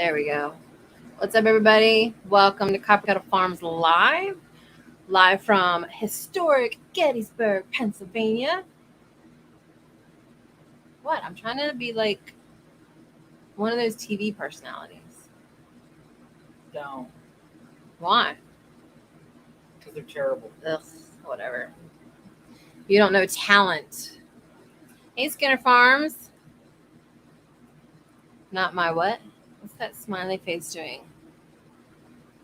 There we go. What's up, everybody? Welcome to Kettle Farms Live from historic Gettysburg, Pennsylvania. What? I'm trying to be like one of those TV personalities. Don't. Why? Because they're terrible. Ugh, whatever. You don't know talent. Hey, Skinner Farms. Not my what? What's that smiley face doing?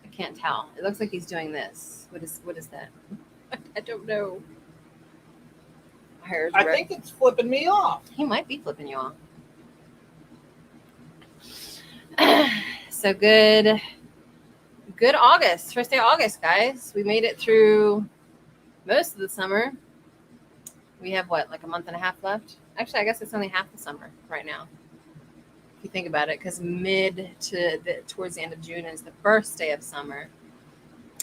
I can't tell. It looks like he's doing this. What is that? I don't know. My hair's I red. think it's flipping me off. He might be flipping you off. So good August. First day of August, guys. We made it through most of the summer. We have what, like a month and a half left? Actually, I guess it's only half the summer right now, if you think about it, because towards the end of June is the first day of summer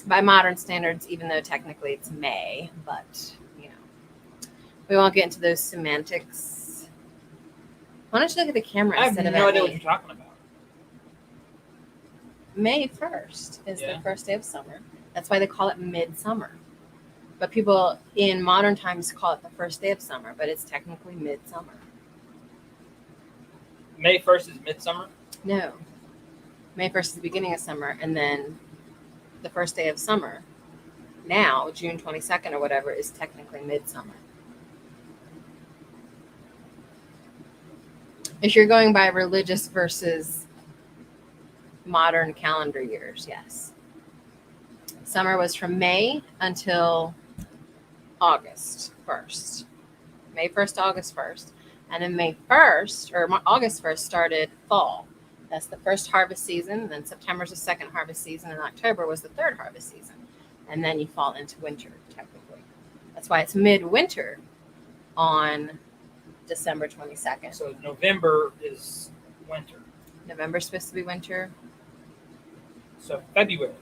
by modern standards, even though technically it's May. But we won't get into those semantics. Why don't you look at the camera I have instead of no at idea me? what you're talking about. May 1st is Yeah. the first day of summer. That's why they call it midsummer. But people in modern times call it the first day of summer, but it's technically midsummer. May 1st is midsummer? No. May 1st is the beginning of summer, and then the first day of summer, now, June 22nd or whatever, is technically midsummer. If you're going by religious versus modern calendar years, yes. Summer was from May until August 1st. May 1st to August 1st. And then May 1st, or August 1st, started fall. That's the first harvest season. Then September's the second harvest season, and October was the third harvest season. And then you fall into winter, technically. That's why it's midwinter on December 22nd. So November is winter. November's supposed to be winter. So February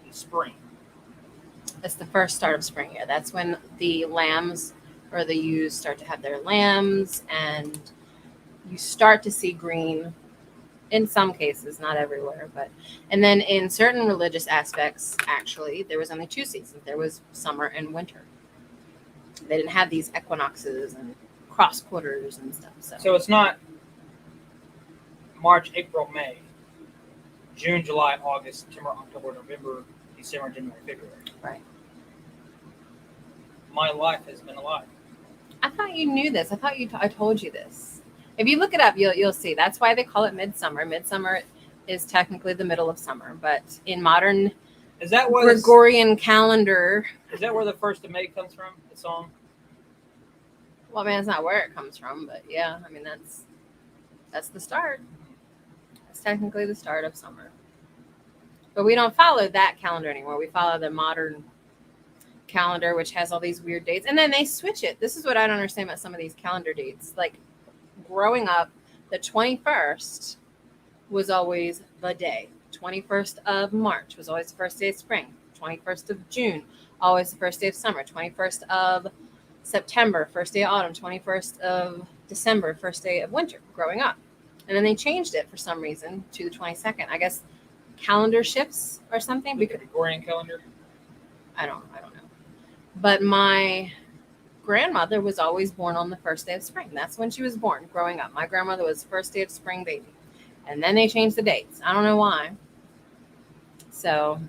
is spring. That's the first start of spring. Yeah, that's when the lambs or the ewes start to have their lambs, and you start to see green in some cases, not everywhere. And then in certain religious aspects, actually, there was only two seasons. There was summer and winter. They didn't have these equinoxes and cross quarters and stuff. So it's not March, April, May, June, July, August, September, October, November, December, January, February. Right. My life has been a lie. I thought you knew this. I thought I told you this. If you look it up, you'll see. That's why they call it midsummer. Midsummer is technically the middle of summer, but in modern Gregorian calendar, is that where the 1st of May comes from? The song. Well, man, it's not where it comes from, but yeah, I mean that's the start. It's technically the start of summer. But we don't follow that calendar anymore. We follow the modern calendar, which has all these weird dates. And then they switch it. This is what I don't understand about some of these calendar dates. Like growing up, the 21st was always the day. 21st of March was always the first day of spring. 21st of June, always the first day of summer. 21st of September, first day of autumn. 21st of December, first day of winter, growing up. And then they changed it for some reason to the 22nd. I guess calendar shifts or something. The Gregorian calendar? I don't know. But my grandmother was always born on the first day of spring. That's when she was born growing up. My grandmother was first day of spring baby. And then they changed the dates. I don't know why. So,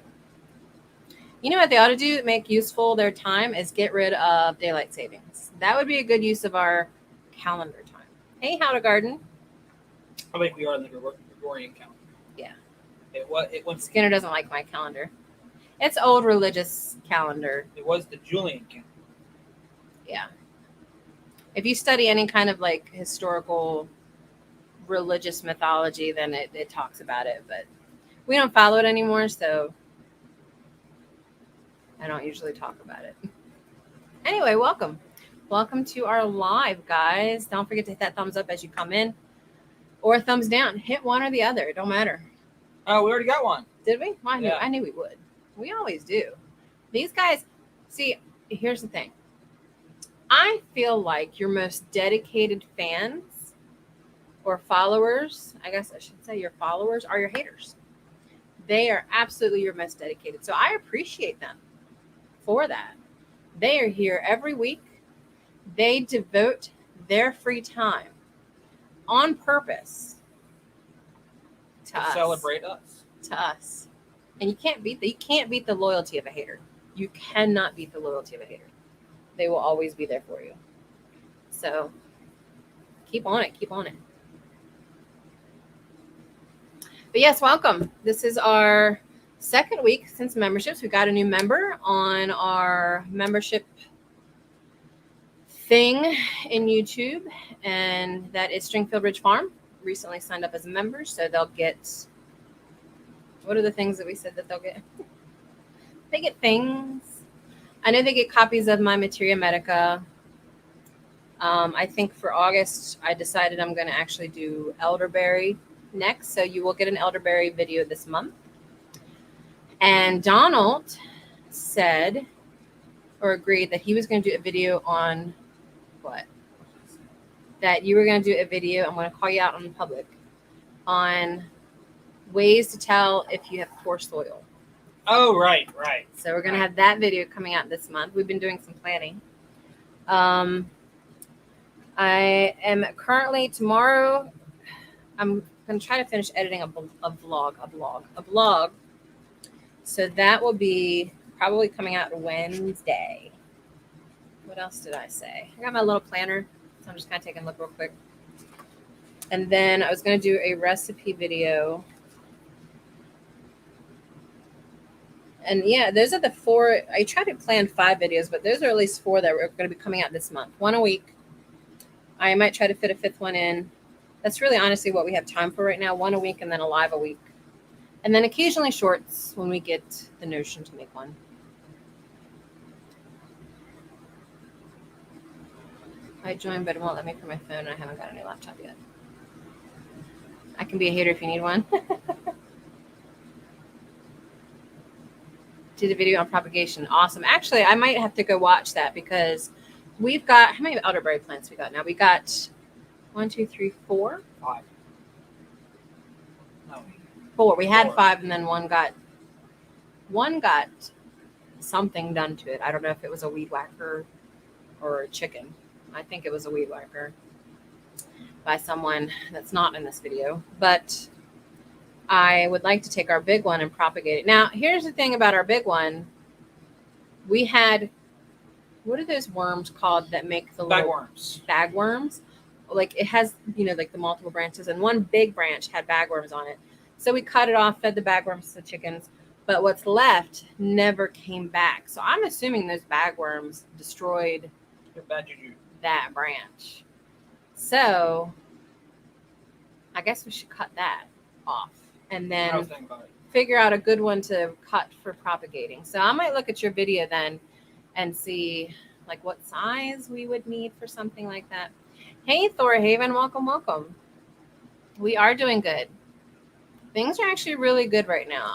you know what they ought to do to make useful their time is get rid of daylight savings. That would be a good use of our calendar time. Hey, 𝙎𝙬𝙧𝙀. I think we are in the Gregorian calendar. Yeah. It went. Skinner doesn't like my calendar. It's old religious calendar. It was the Julian calendar. Yeah. If you study any kind of like historical religious mythology, then it talks about it. But we don't follow it anymore, so I don't usually talk about it. Anyway, welcome. Welcome to our live, guys. Don't forget to hit that thumbs up as you come in. Or thumbs down. Hit one or the other. It don't matter. Oh, we already got one. Did we? Well, Yeah. I knew we would. We always do. These guys, see, here's the thing. I feel like your most dedicated fans or followers, I guess I should say your followers are your haters. They are absolutely your most dedicated. So I appreciate them for that. They are here every week. They devote their free time on purpose to us. Celebrate us. To us. And you can't beat the loyalty of a hater. You cannot beat the loyalty of a hater. They will always be there for you. So keep on it. Keep on it. But yes, welcome. This is our second week since memberships. We got a new member on our membership thing in YouTube, and that is Stringfield Ridge Farm. Recently signed up as a member, so they'll get, what are the things that we said that they'll get? They get things. I know they get copies of my Materia Medica. I think for August, I decided I'm going to actually do elderberry next. So you will get an elderberry video this month. And Donald said or agreed that he was going to do a video on what? That you were going to do a video. I'm going to call you out on the public on ways to tell if you have poor soil. Oh, right. So we're going to have that video coming out this month. We've been doing some planning. I am currently tomorrow. I'm going to try to finish editing a vlog. So that will be probably coming out Wednesday. What else did I say? I got my little planner. So I'm just kind of taking a look real quick. And then I was going to do a recipe video. And yeah, those are the 4. I tried to plan 5 videos, but those are at least 4 that are going to be coming out this month. 1 a week. I might try to fit a 5th one in. That's really honestly what we have time for right now. 1 a week and then a live a week. And then occasionally shorts when we get the notion to make one. I joined, but it won't let me for my phone, and I haven't got a new laptop yet. I can be a hater if you need one. Did a video on propagation. Awesome. Actually, I might have to go watch that because we've got, how many elderberry plants we got now? We got 1, 2, 3, 4. 5. No. 4. We had 4. 5, and then one got something done to it. I don't know if it was a weed whacker or a chicken. I think it was a weed whacker by someone that's not in this video. But I would like to take our big one and propagate it. Now, here's the thing about our big one. We had, what are those worms called that make the Bagworms? Bagworms. Like it has, like the multiple branches, and one big branch had bagworms on it. So we cut it off, fed the bagworms to the chickens, but what's left never came back. So I'm assuming those bagworms destroyed that branch. So I guess we should cut that off and then figure out a good one to cut for propagating. So I might look at your video then and see like what size we would need for something like that. Hey, Thorhaven, welcome. We are doing good. Things are actually really good right now.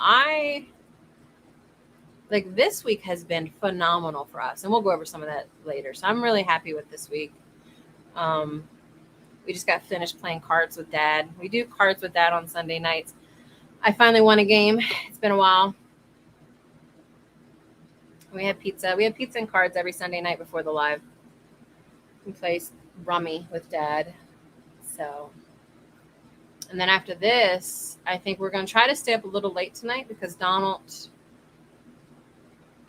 This week has been phenomenal for us, and we'll go over some of that later. So I'm really happy with this week. We just got finished playing cards with Dad. We do cards with Dad on Sunday nights. I finally won a game. It's been a while. We had pizza. We have pizza and cards every Sunday night before the live. We play rummy with Dad. So, and then after this, I think we're going to try to stay up a little late tonight because Donald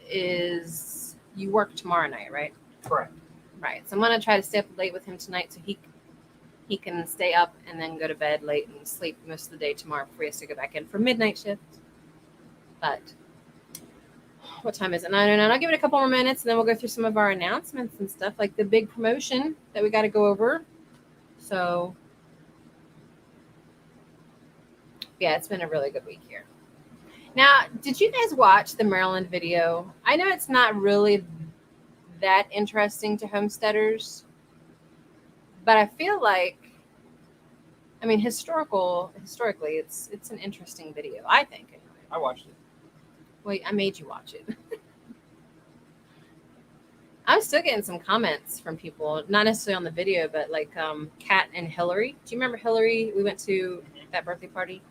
you work tomorrow night, right? Correct. Right. So I'm going to try to stay up late with him tonight so he can stay up and then go to bed late and sleep most of the day tomorrow before he has to go back in for midnight shift. But what time is it? 9:09. I'll give it a couple more minutes and then we'll go through some of our announcements and stuff, like the big promotion that we got to go over. So yeah, it's been a really good week here. Now, did you guys watch the Maryland video? I know it's not really that interesting to homesteaders, but I feel like, historically, it's an interesting video, I think. Anyway. I watched it. Wait, I made you watch it. I was still getting some comments from people, not necessarily on the video, but like Kat and Hillary. Do you remember Hillary? We went to that birthday party.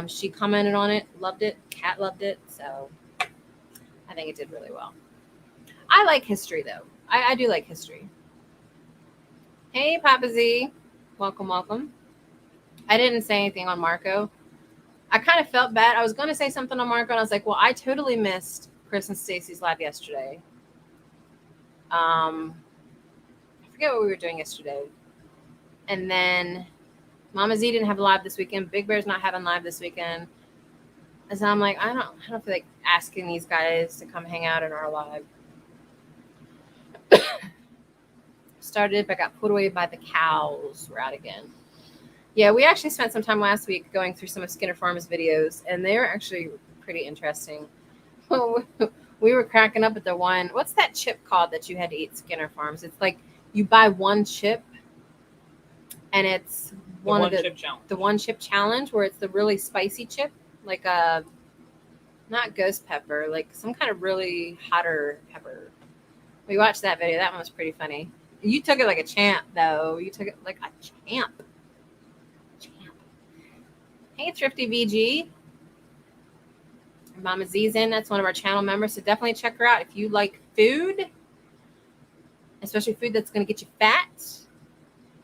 She commented on it, loved it. Kat loved it. So I think it did really well. I like history, though. I do like history. Hey, Papa Z. Welcome, welcome. I didn't say anything on Marco. I kind of felt bad. I was going to say something on Marco, and I was like, well, I totally missed Chris and Stacy's live yesterday. I forget what we were doing yesterday. And then Mama Z didn't have a live this weekend. Big Bear's not having live this weekend. And so I'm like, I don't feel like asking these guys to come hang out in our live. Started, but got put away by the cows. We're out again. Yeah, we actually spent some time last week going through some of Skinner Farms videos, and they were actually pretty interesting. We were cracking up at the one. What's that chip called that you had to eat Skinner Farms? It's like you buy one chip, and it's the one chip challenge where it's the really spicy chip, like a not ghost pepper, like some kind of really hotter pepper. We watched that video. That one was pretty funny. You took it like a champ, though. You took it like a champ. Hey, Thrifty VG. Mama Z's in. That's one of our channel members. So definitely check her out if you like food, especially food that's going to get you fat.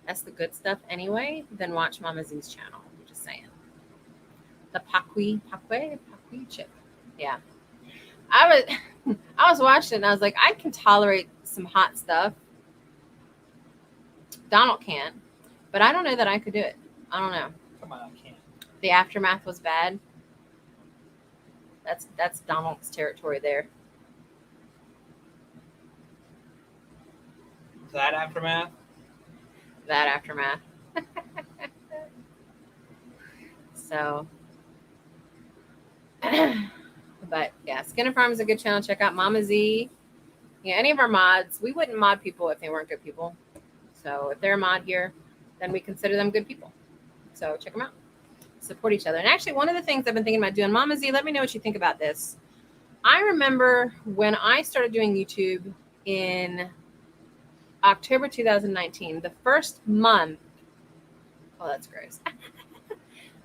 That's the good stuff anyway. Then watch Mama Z's channel. I'm just saying. The Pakwi chip. Yeah. I was watching and I was like, I can tolerate some hot stuff. Donald can't, but I don't know that I could do it. I don't know. Come on, I can't. The aftermath was bad. That's Donald's territory there. That aftermath? That aftermath. So, but yeah, Skinner Farm is a good channel. Check out Mama Z. Yeah, any of our mods. We wouldn't mod people if they weren't good people. So if they're a mod here, then we consider them good people. So check them out. Support each other. And actually, one of the things I've been thinking about doing, Mama Z, let me know what you think about this. I remember when I started doing YouTube in October 2019, the first month, oh, that's gross.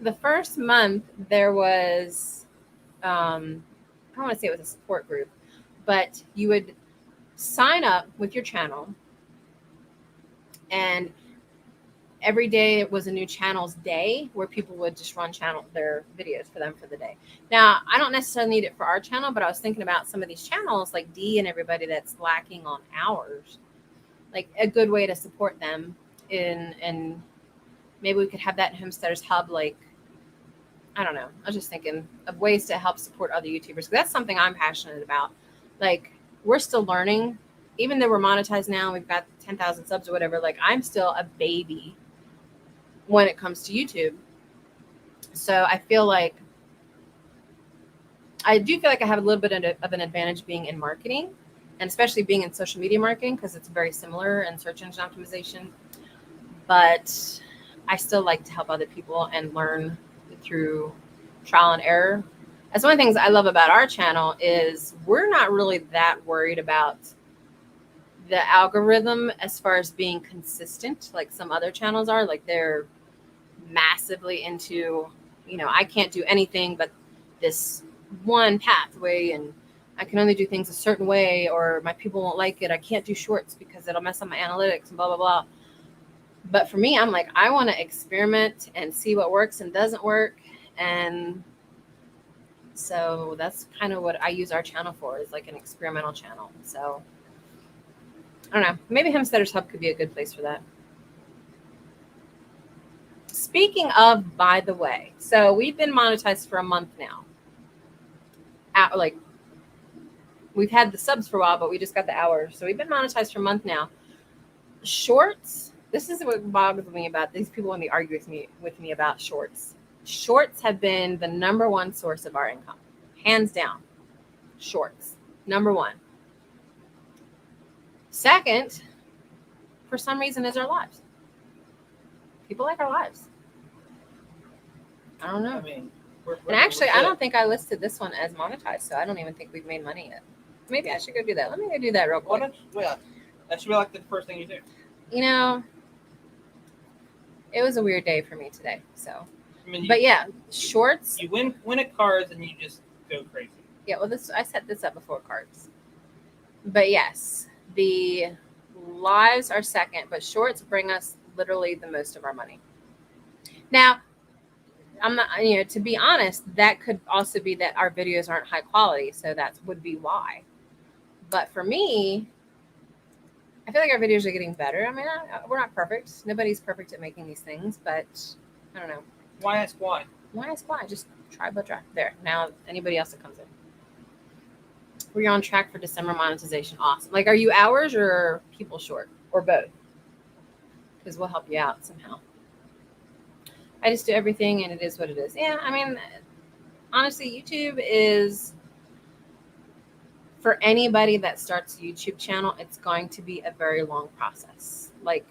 The first month there was, I don't want to say it was a support group, but you would sign up with your channel, and every day it was a new channel's day where people would just run their videos for them for the day. Now, I don't necessarily need it for our channel, but I was thinking about some of these channels like D and everybody that's lacking on hours, like a good way to support them and maybe we could have that in Homesteaders Hub. Like, I don't know. I was just thinking of ways to help support other YouTubers. That's something I'm passionate about. Like, we're still learning, even though we're monetized now, we've got 10,000 subs or whatever. Like, I'm still a baby when it comes to YouTube. So I do feel like I have a little bit of an advantage being in marketing, and especially being in social media marketing, because it's very similar in search engine optimization. But I still like to help other people and learn through trial and error. That's one of the things I love about our channel is we're not really that worried about the algorithm as far as being consistent like some other channels are. Like, they're massively into, I can't do anything but this one pathway, and I can only do things a certain way, or my people won't like it. I can't do shorts because it'll mess up my analytics and blah, blah, blah. But for me, I'm like, I want to experiment and see what works and doesn't work. And so that's kind of what I use our channel for, is like an experimental channel. So I don't know. Maybe Homesteaders Hub could be a good place for that. Speaking of, by the way, so we've been monetized for a month now. We've had the subs for a while, but we just got the hours. So we've been monetized for a month now. Shorts. This is what bothers me about these people when they argue with me about shorts. Shorts have been the number one source of our income. Hands down. Shorts. Number one. Second, for some reason, is our lives. People like our lives. I don't know. I mean, and actually, I don't think I listed this one as monetized, so I don't even think we've made money yet. Maybe I should go do that. Let me go do that real Why quick. don't you, yeah, that should be like the first thing you do. You know, it was a weird day for me today. So, I mean, but yeah, shorts. you win at cards and you just go crazy. Yeah, well, I set this up before cards. But yes, the lives are second, but shorts bring us literally the most of our money. Now, I'm not, to be honest, that could also be that our videos aren't high quality, so that would be why. But for me, I feel like our videos are getting better. I mean, we're not perfect. Nobody's perfect at making these things, but I don't know. Why ask why? Why ask why? Just try but try. There. Now, anybody else that comes in. We're on track for December monetization. Awesome. Like, are you hours or people short or both? Because we'll help you out somehow. I just do everything and it is what it is. Yeah, I mean, honestly, YouTube is, for anybody that starts a YouTube channel, it's going to be a very long process. Like,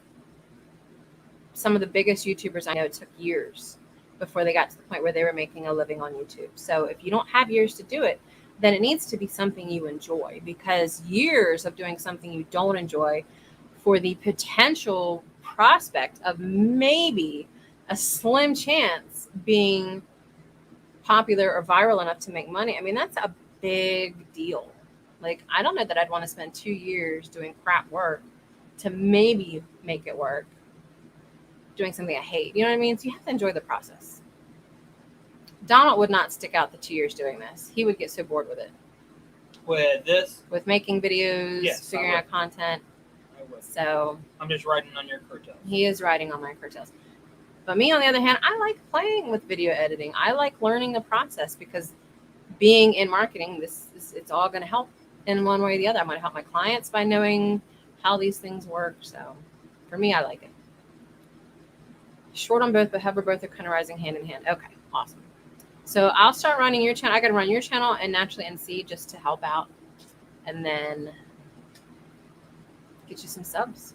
some of the biggest YouTubers I know, it took years before they got to the point where they were making a living on YouTube. So if you don't have years to do it, then it needs to be something you enjoy, because years of doing something you don't enjoy for the potential prospect of maybe a slim chance being popular or viral enough to make money, I mean, that's a big deal. Like, I don't know that I'd want to spend 2 years doing crap work to maybe make it work, doing something I hate. You know what I mean? So you have to enjoy the process. Donald would not stick out the 2 years doing this. He would get so bored with it. With this? With making videos, yes, figuring out content. I would. So I'm just riding on your coattails. He is riding on my coattails. But me, on the other hand, I like playing with video editing. I like learning the process, because being in marketing, it's all going to help in one way or the other. I'm going to help my clients by knowing how these things work. So for me, I like it. Short on both, but however, both are kind of rising hand in hand. Okay, awesome. So I'll start running your channel. I got to run your channel and Naturally NC just to help out, and then get you some subs.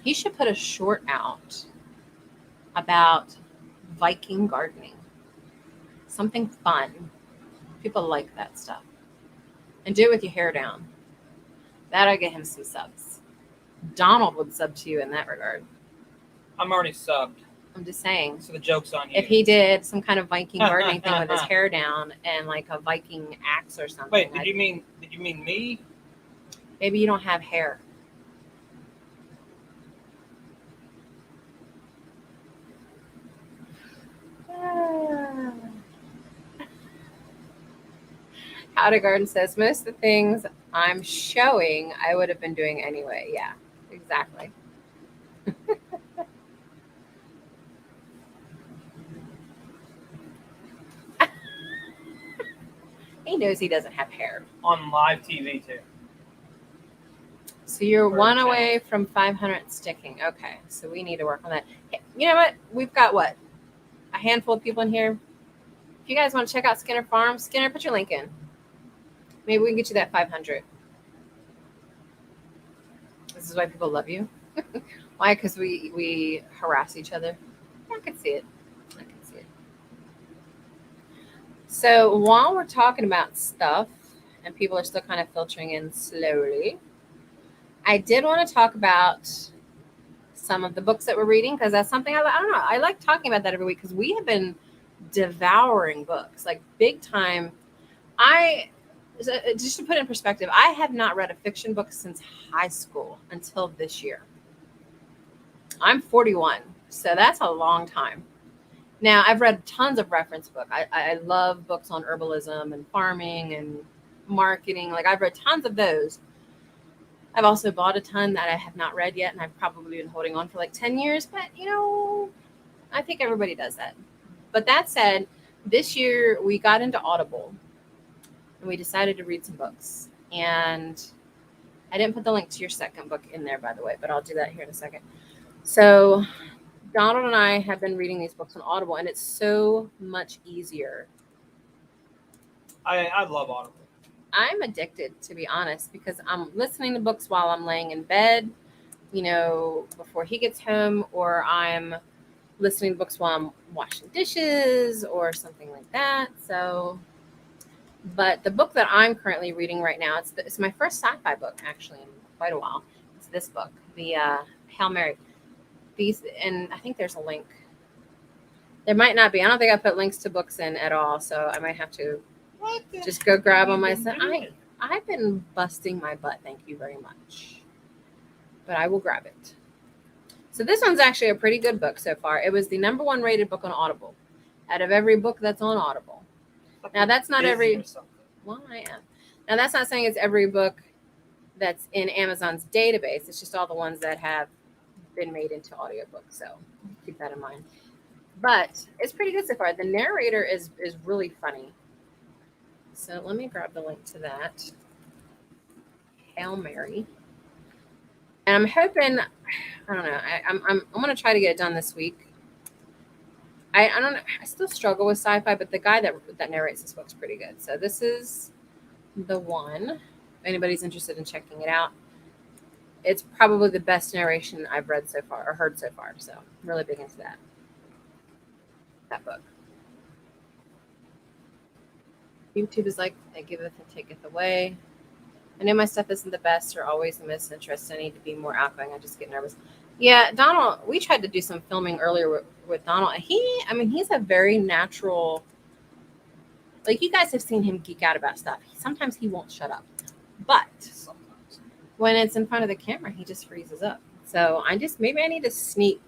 He should put a short out about Viking gardening. Something fun. People like that stuff. And do it with your hair down. That'll get him some subs. Donald would sub to you in that regard. I'm already subbed. I'm just saying. So the joke's on you. If he did some kind of Viking gardening thing with his hair down and like a Viking axe or something. Wait, did you mean me? Maybe you don't have hair. How to Garden says, most of the things I'm showing, I would have been doing anyway. Yeah, exactly. He knows he doesn't have hair. On live TV, too. So you're one away from 500 sticking. Okay, so we need to work on that. Hey, you know what? We've got, what, a handful of people in here. If you guys want to check out Skinner Farm, Skinner, put your link in. Maybe we can get you that 500. This is why people love you. Why? Because we harass each other. Yeah, I can see it. I can see it. So while we're talking about stuff and people are still kind of filtering in slowly, I did want to talk about some of the books that we're reading, because that's something I don't know. I like talking about that every week, because we have been devouring books, like big time. Just to put it in perspective, I have not read a fiction book since high school until this year. I'm 41, so that's a long time. Now, I've read tons of reference books. I love books on herbalism and farming and marketing. Like, I've read tons of those. I've also bought a ton that I have not read yet, and I've probably been holding on for like 10 years. But, I think everybody does that. But that said, this year we got into Audible, and we decided to read some books. And I didn't put the link to your second book in there, by the way, but I'll do that here in a second. So Donald and I have been reading these books on Audible, and it's so much easier. I love Audible. I'm addicted, to be honest, because I'm listening to books while I'm laying in bed, before he gets home, or I'm listening to books while I'm washing dishes or something like that. So But the book that I'm currently reading right now, it's my first sci-fi book actually in quite a while. It's this book, the 𝙎𝙬𝙧𝙎𝙪𝙦. These, and I think there's a link. There might not be. I don't think I put links to books in at all, so I might have to just go grab them myself. I've been busting my butt. Thank you very much. But I will grab it. So this one's actually a pretty good book so far. It was the #1 rated book on Audible out of every book that's on Audible. Now that's not every. Well, I am. Now that's not saying it's every book that's in Amazon's database. It's just all the ones that have been made into audiobooks. So keep that in mind. But it's pretty good so far. The narrator is really funny. So let me grab the link to that. Hail Mary. And I'm hoping, I don't know. I'm gonna try to get it done this week. I don't know. I still struggle with sci-fi, but the guy that narrates this book's pretty good. So this is the one. If anybody's interested in checking it out, it's probably the best narration I've read so far or heard so far. So I'm really big into that book. YouTube is like, I giveth and taketh away. I know my stuff isn't the best or always the most interesting. I need to be more outgoing. I just get nervous. Yeah, Donald, we tried to do some filming earlier with Donald. He's a very natural, like you guys have seen him geek out about stuff. Sometimes he won't shut up. But sometimes when it's in front of the camera, he just freezes up. So maybe I need to sneak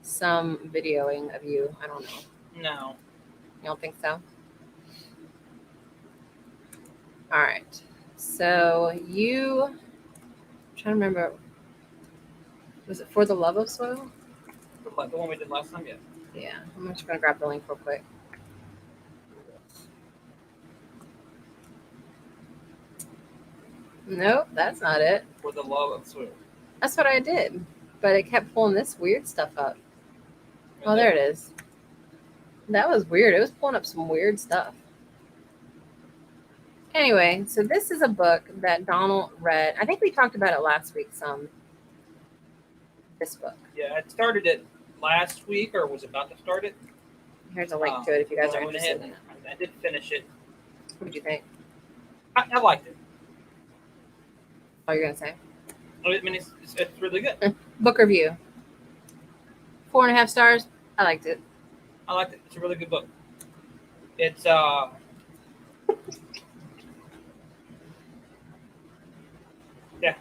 some videoing of you. I don't know. No. You don't think so? All right. So I'm trying to remember. Was it For the Love of Soil? The one we did last time, yeah. Yeah. I'm just going to grab the link real quick. Nope, that's not it. For the Love of Soil. That's what I did. But it kept pulling this weird stuff up. Oh, there it is. That was weird. It was pulling up some weird stuff. Anyway, so this is a book that Donald read. I think we talked about it last week some. This book. Yeah, I started it last week or was about to start it. Here's a link to it if you guys are interested in it. I did finish it. What did you think? I liked it. Oh, you're going to say? I mean, it's really good. Book review. 4.5 stars. I liked it. I liked it. It's a really good book. It's yeah,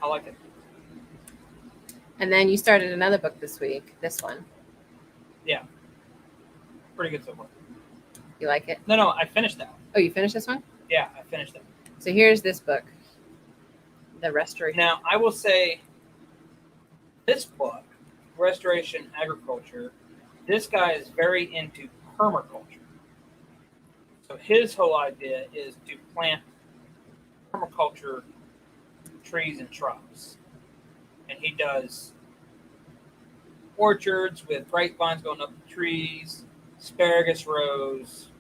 I liked it. And then you started another book this week. This one. Yeah. Pretty good so far. You like it? No, I finished that one. Oh, you finished this one? Yeah, I finished it. So here's this book. The Restoration. Now, I will say this book, Restoration Agriculture, this guy is very into permaculture. So his whole idea is to plant permaculture trees and shrubs. And he does orchards with grapevines going up the trees, asparagus rows,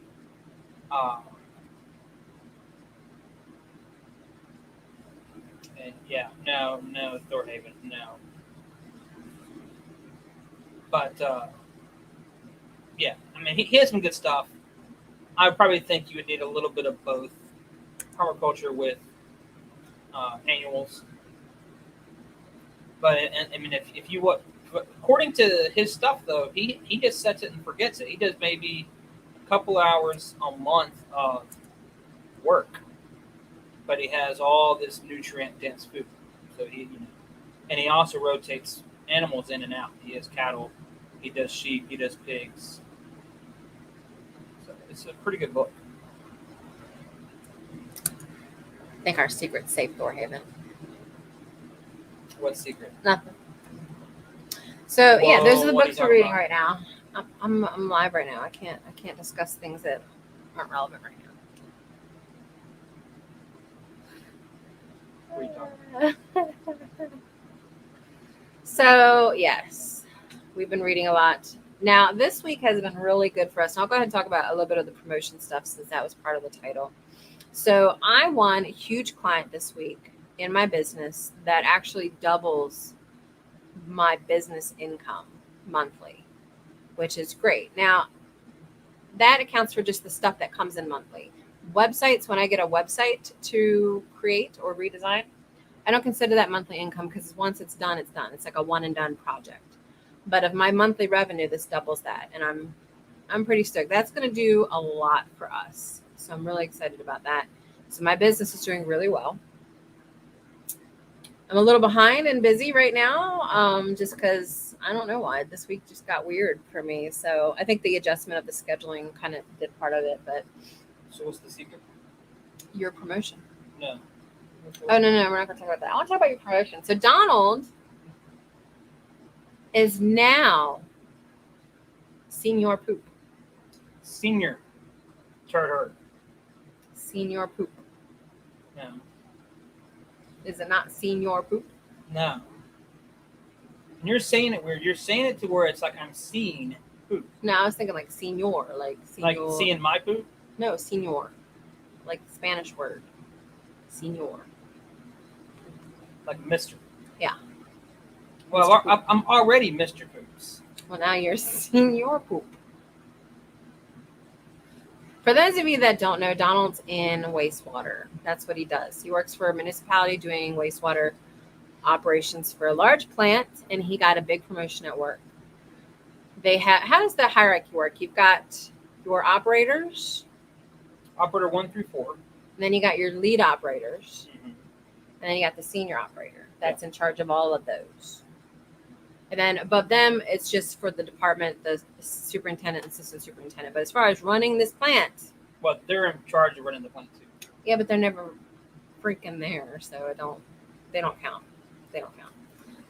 and yeah, no, 𝙎𝙬𝙧𝙎𝙪𝙦, no. But yeah, I mean, he has some good stuff. I probably think you would need a little bit of both permaculture with annuals. But I mean, if you what, according to his stuff though, he just sets it and forgets it. He does maybe a couple hours a month of work, but he has all this nutrient dense food. So and he also rotates animals in and out. He has cattle, he does sheep, he does pigs. So it's a pretty good book. I think our secret's safe, 𝙤𝙬𝙧𝙎𝙪. What secret? Nothing. So Whoa, yeah, those are the what books are you we're reading talking right now. I'm live right now. I can't discuss things that aren't relevant right now. What are you talking about? So yes, we've been reading a lot. Now this week has been really good for us. And I'll go ahead and talk about a little bit of the promotion stuff since that was part of the title. So I won a huge client this week in my business that actually doubles my business income monthly, which is great. Now, that accounts for just the stuff that comes in monthly. Websites, when I get a website to create or redesign, I don't consider that monthly income because once it's done, it's done. It's like a one and done project. But of my monthly revenue, this doubles that, and I'm pretty stoked. That's going to do a lot for us. So I'm really excited about that. So my business is doing really well. I'm a little behind and busy right now, just because I don't know why. This week just got weird for me. So I think the adjustment of the scheduling kind of did part of it. But So what's the secret? your promotion. No. Oh, no, we're not going to talk about that. I want to talk about your promotion. So Donald is now Senior Poop. Senior turd. Senior Poop. No. Is it not Senior Poop? No. And you're saying it weird. You're saying it to where it's like I'm seeing poop. No, I was thinking like senior, like senior. Like seeing my poop? No, senior, like the Spanish word. Senior. Like Mr. Yeah. Well, Mr. I'm already Mr. Poops. Well, now you're Senior Poop. For those of you that don't know, Donald's in wastewater. That's what he does. He works for a municipality doing wastewater operations for a large plant, and he got a big promotion at work. How does the hierarchy work? You've got your operators, Operator 1 through 4. and then you got your lead operators, Mm-hmm. and then you got the senior operator that's in charge of all of those. And then above them, it's just for the department, the superintendent and assistant superintendent. But as far as running this plant, Well, they're in charge of running the plant too. yeah, but they're never freaking there, so they don't count. They don't count.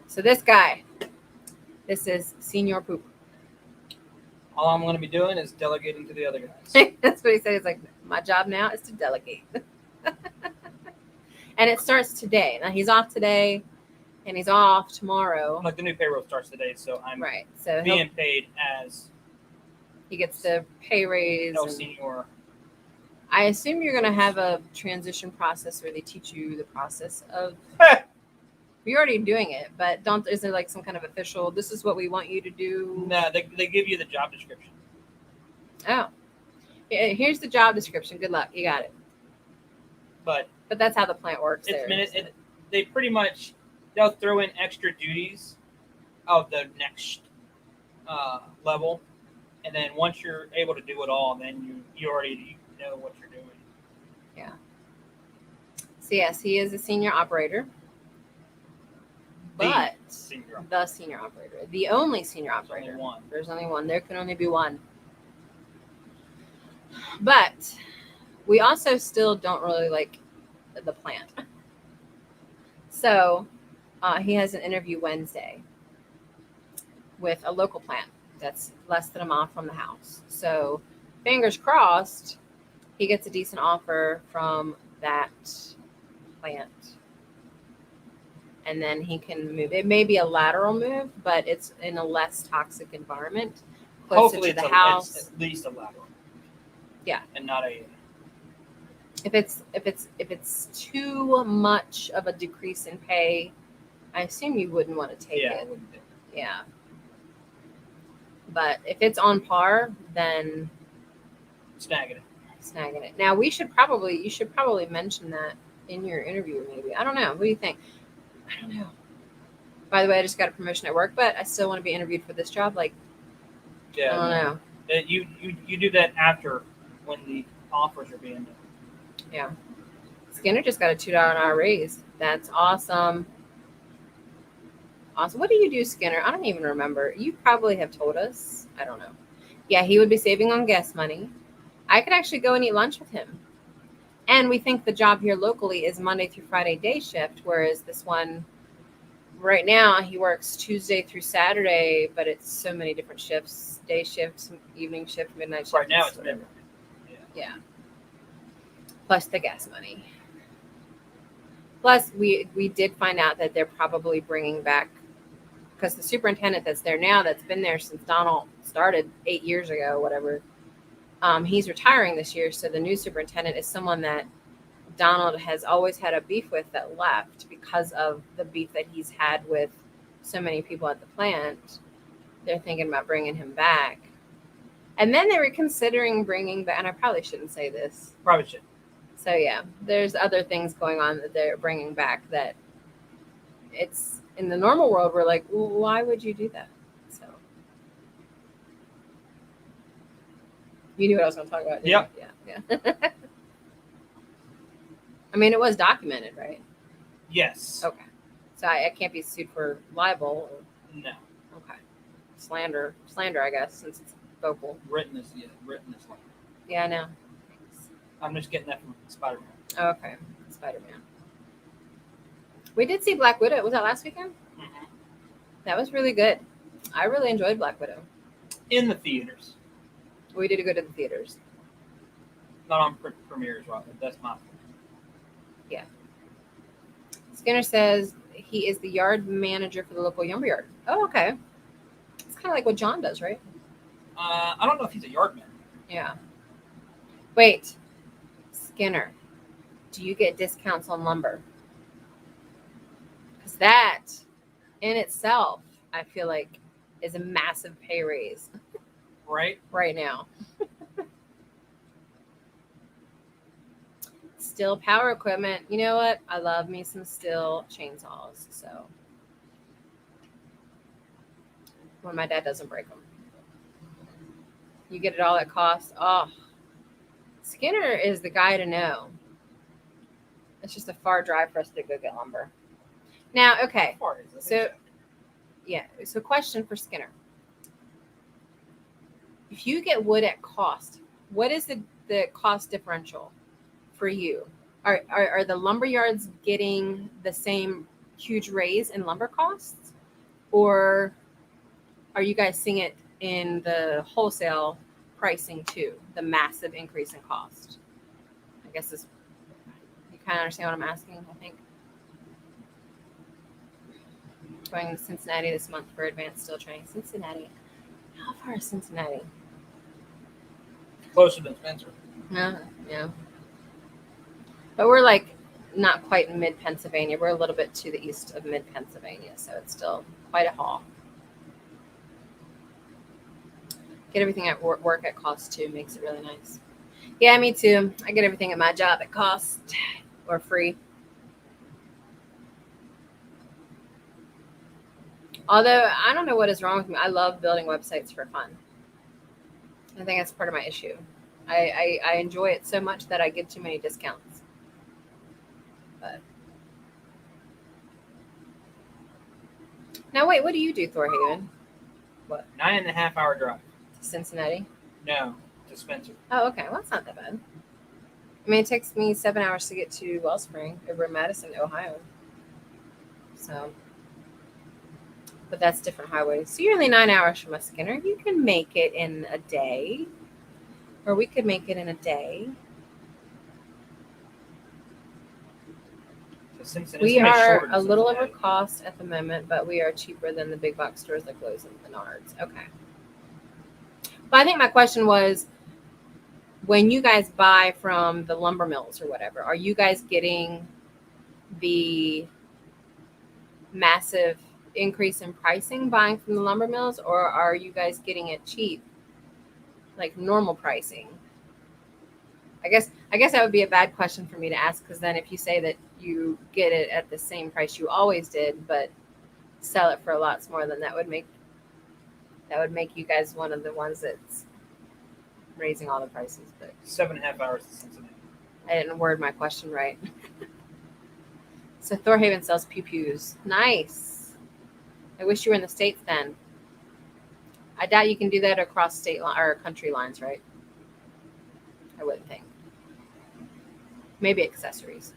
So this guy, this is Senior Poop. All I'm going to be doing is delegating to the other guys. That's what he said. He's like, my job now is to delegate. And it starts today. Now he's off today, and he's off tomorrow. Like the new payroll starts today, so I'm Right. So being paid as he gets the pay raise. no and senior. I assume you're going to have a transition process where they teach you the process of. You're already doing it, but is there like some kind of official? This is what we want you to do. No, they give you the job description. Oh, here's the job description. Good luck. You got it. But that's how the plant works. They pretty much they'll throw in extra duties of the next level, and then once you're able to do it all, then you already know what you're doing. Yeah. So yes, he is a senior operator, but the senior operator, the only senior operator. Only one. There's only one. There can only be one. But we also still don't really like the plant. So he has an interview Wednesday with a local plant that's less than a mile from the house. So fingers crossed, he gets a decent offer from that plant. And then he can move. It may be a lateral move, but it's in a less toxic environment, closer Hopefully, to the house. it's at least a lateral. Yeah, and not a. If it's too much of a decrease in pay, I assume you wouldn't want to take Yeah, I it. wouldn't do it. Yeah. But if it's on par, then Snagging it. Now you should probably mention that in your interview, maybe. I don't know. What do you think? I don't know. By the way, I just got a promotion at work, but I still want to be interviewed for this job. Like, Yeah. I don't know. You do that after when the offers are being done. Yeah. Skinner just got a $2 an hour raise. That's awesome. Awesome. What do you do, Skinner? I don't even remember. You probably have told us. I don't know. Yeah, he would be saving on gas money. I could actually go and eat lunch with him. And we think the job here locally is Monday through Friday day shift, whereas this one right now he works Tuesday through Saturday, but it's so many different shifts: day shift, evening shift, midnight shift. Right now it's whatever. midnight. Yeah. Plus the gas money. Plus, we did find out that they're probably bringing back, because the superintendent that's there now, that's been there since Donald started 8 years ago, whatever, he's retiring this year. So the new superintendent is someone that Donald has always had a beef with that left because of the beef that he's had with so many people at the plant. They're thinking about bringing him back. And then they were considering bringing back, and I probably shouldn't say this. Probably should. So yeah, there's other things going on that they're bringing back that it's in the normal world. We're like, well, why would you do that? So you knew what I was going to talk about. Yep. Yeah. I mean, it was documented, right? Yes. Okay. So I can't be sued for libel. No. Okay. Slander, I guess, since it's vocal. Written is like. Yeah, I know. I'm just getting that from Spider-Man. Oh, okay. Spider-Man. We did see Black Widow. Was that last weekend? Mm-hmm. That was really good. I really enjoyed Black Widow. In the theaters. We did go to the theaters. Not on premieres, right? That's my. Yeah. Skinner says he is the yard manager for the local lumberyard. Oh, okay. It's kind of like what John does, right? I don't know if he's a yard man. Yeah. Wait. Skinner, do you get discounts on lumber? Because that in itself, I feel like, is a massive pay raise. Right? Right now. Still power equipment. You know what? I love me some Stihl chainsaws. So when my dad doesn't break them, you get it all at cost. Oh, Skinner is the guy to know. It's just a far drive for us to go get lumber. Now, okay. How far is it? So, yeah. So, question for Skinner: if you get wood at cost, what is the cost differential for you? Are the lumber yards getting the same huge raise in lumber costs, or are you guys seeing it in the wholesale pricing too, the massive increase in cost? I guess this, you kind of understand what I'm asking, I think. Going to Cincinnati this month for advanced steel training. Cincinnati. How far is Cincinnati? Closer than Spencer. Yeah. But we're like not quite in mid-Pennsylvania. We're a little bit to the east of mid-Pennsylvania, so it's still quite a haul. Get everything at work at cost too. Makes it really nice. Yeah, me too. I get everything at my job at cost or free. Although I don't know what is wrong with me. I love building websites for fun. I think that's part of my issue. I enjoy it so much that I give too many discounts. But now wait, what do you do, Thorhaven? What? 9.5 hour drive. Cincinnati? No, to Spencer. Oh, okay. Well, that's not that bad. I mean, it takes me 7 hours to get to Wellspring over in Madison, Ohio. So, but that's different highways. So you're only 9 hours from us, Skinner. You can make it in a day, or we could make it in a day. So We are a little over cost at the moment, but we are cheaper than the big box stores like Lowe's and Menards. Okay. But I think my question was, when you guys buy from the lumber mills or whatever, are you guys getting the massive increase in pricing buying from the lumber mills, or are you guys getting it cheap, like normal pricing? I guess that would be a bad question for me to ask, because then if you say that you get it at the same price you always did, but sell it for a lot more, then that would make you guys one of the ones that's raising all the prices. But 7.5 hours to Cincinnati. I didn't word my question right. So Thorhaven sells pew-pews. Nice. I wish you were in the States then. I doubt you can do that across state or country lines, right? I wouldn't think. Maybe accessories.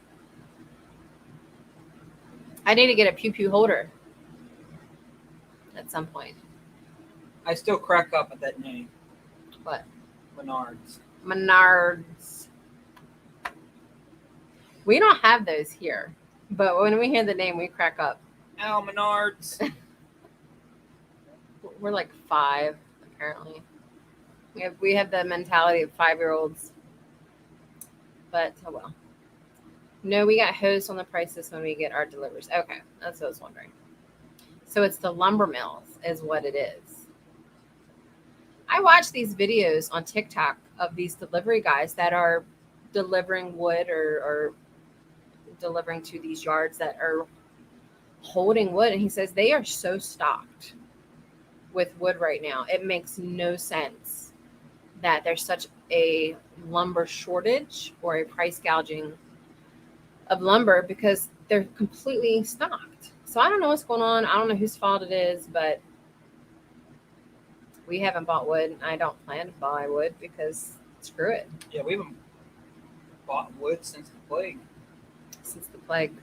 I need to get a pew-pew holder at some point. I still crack up at that name. What? Menards. We don't have those here, but when we hear the name, we crack up. Oh, Menards. We're like 5, apparently. We have the mentality of 5-year-olds. But, oh well. No, we got hosed on the prices when we get our deliveries. Okay, that's what I was wondering. So it's the lumber mills is what it is. I watch these videos on TikTok of these delivery guys that are delivering wood or delivering to these yards that are holding wood. And he says they are so stocked with wood right now. It makes no sense that there's such a lumber shortage or a price gouging of lumber because they're completely stocked. So I don't know what's going on. I don't know whose fault it is, but we haven't bought wood. I don't plan to buy wood because screw it. Yeah, we haven't bought wood since the plague. Since the plague.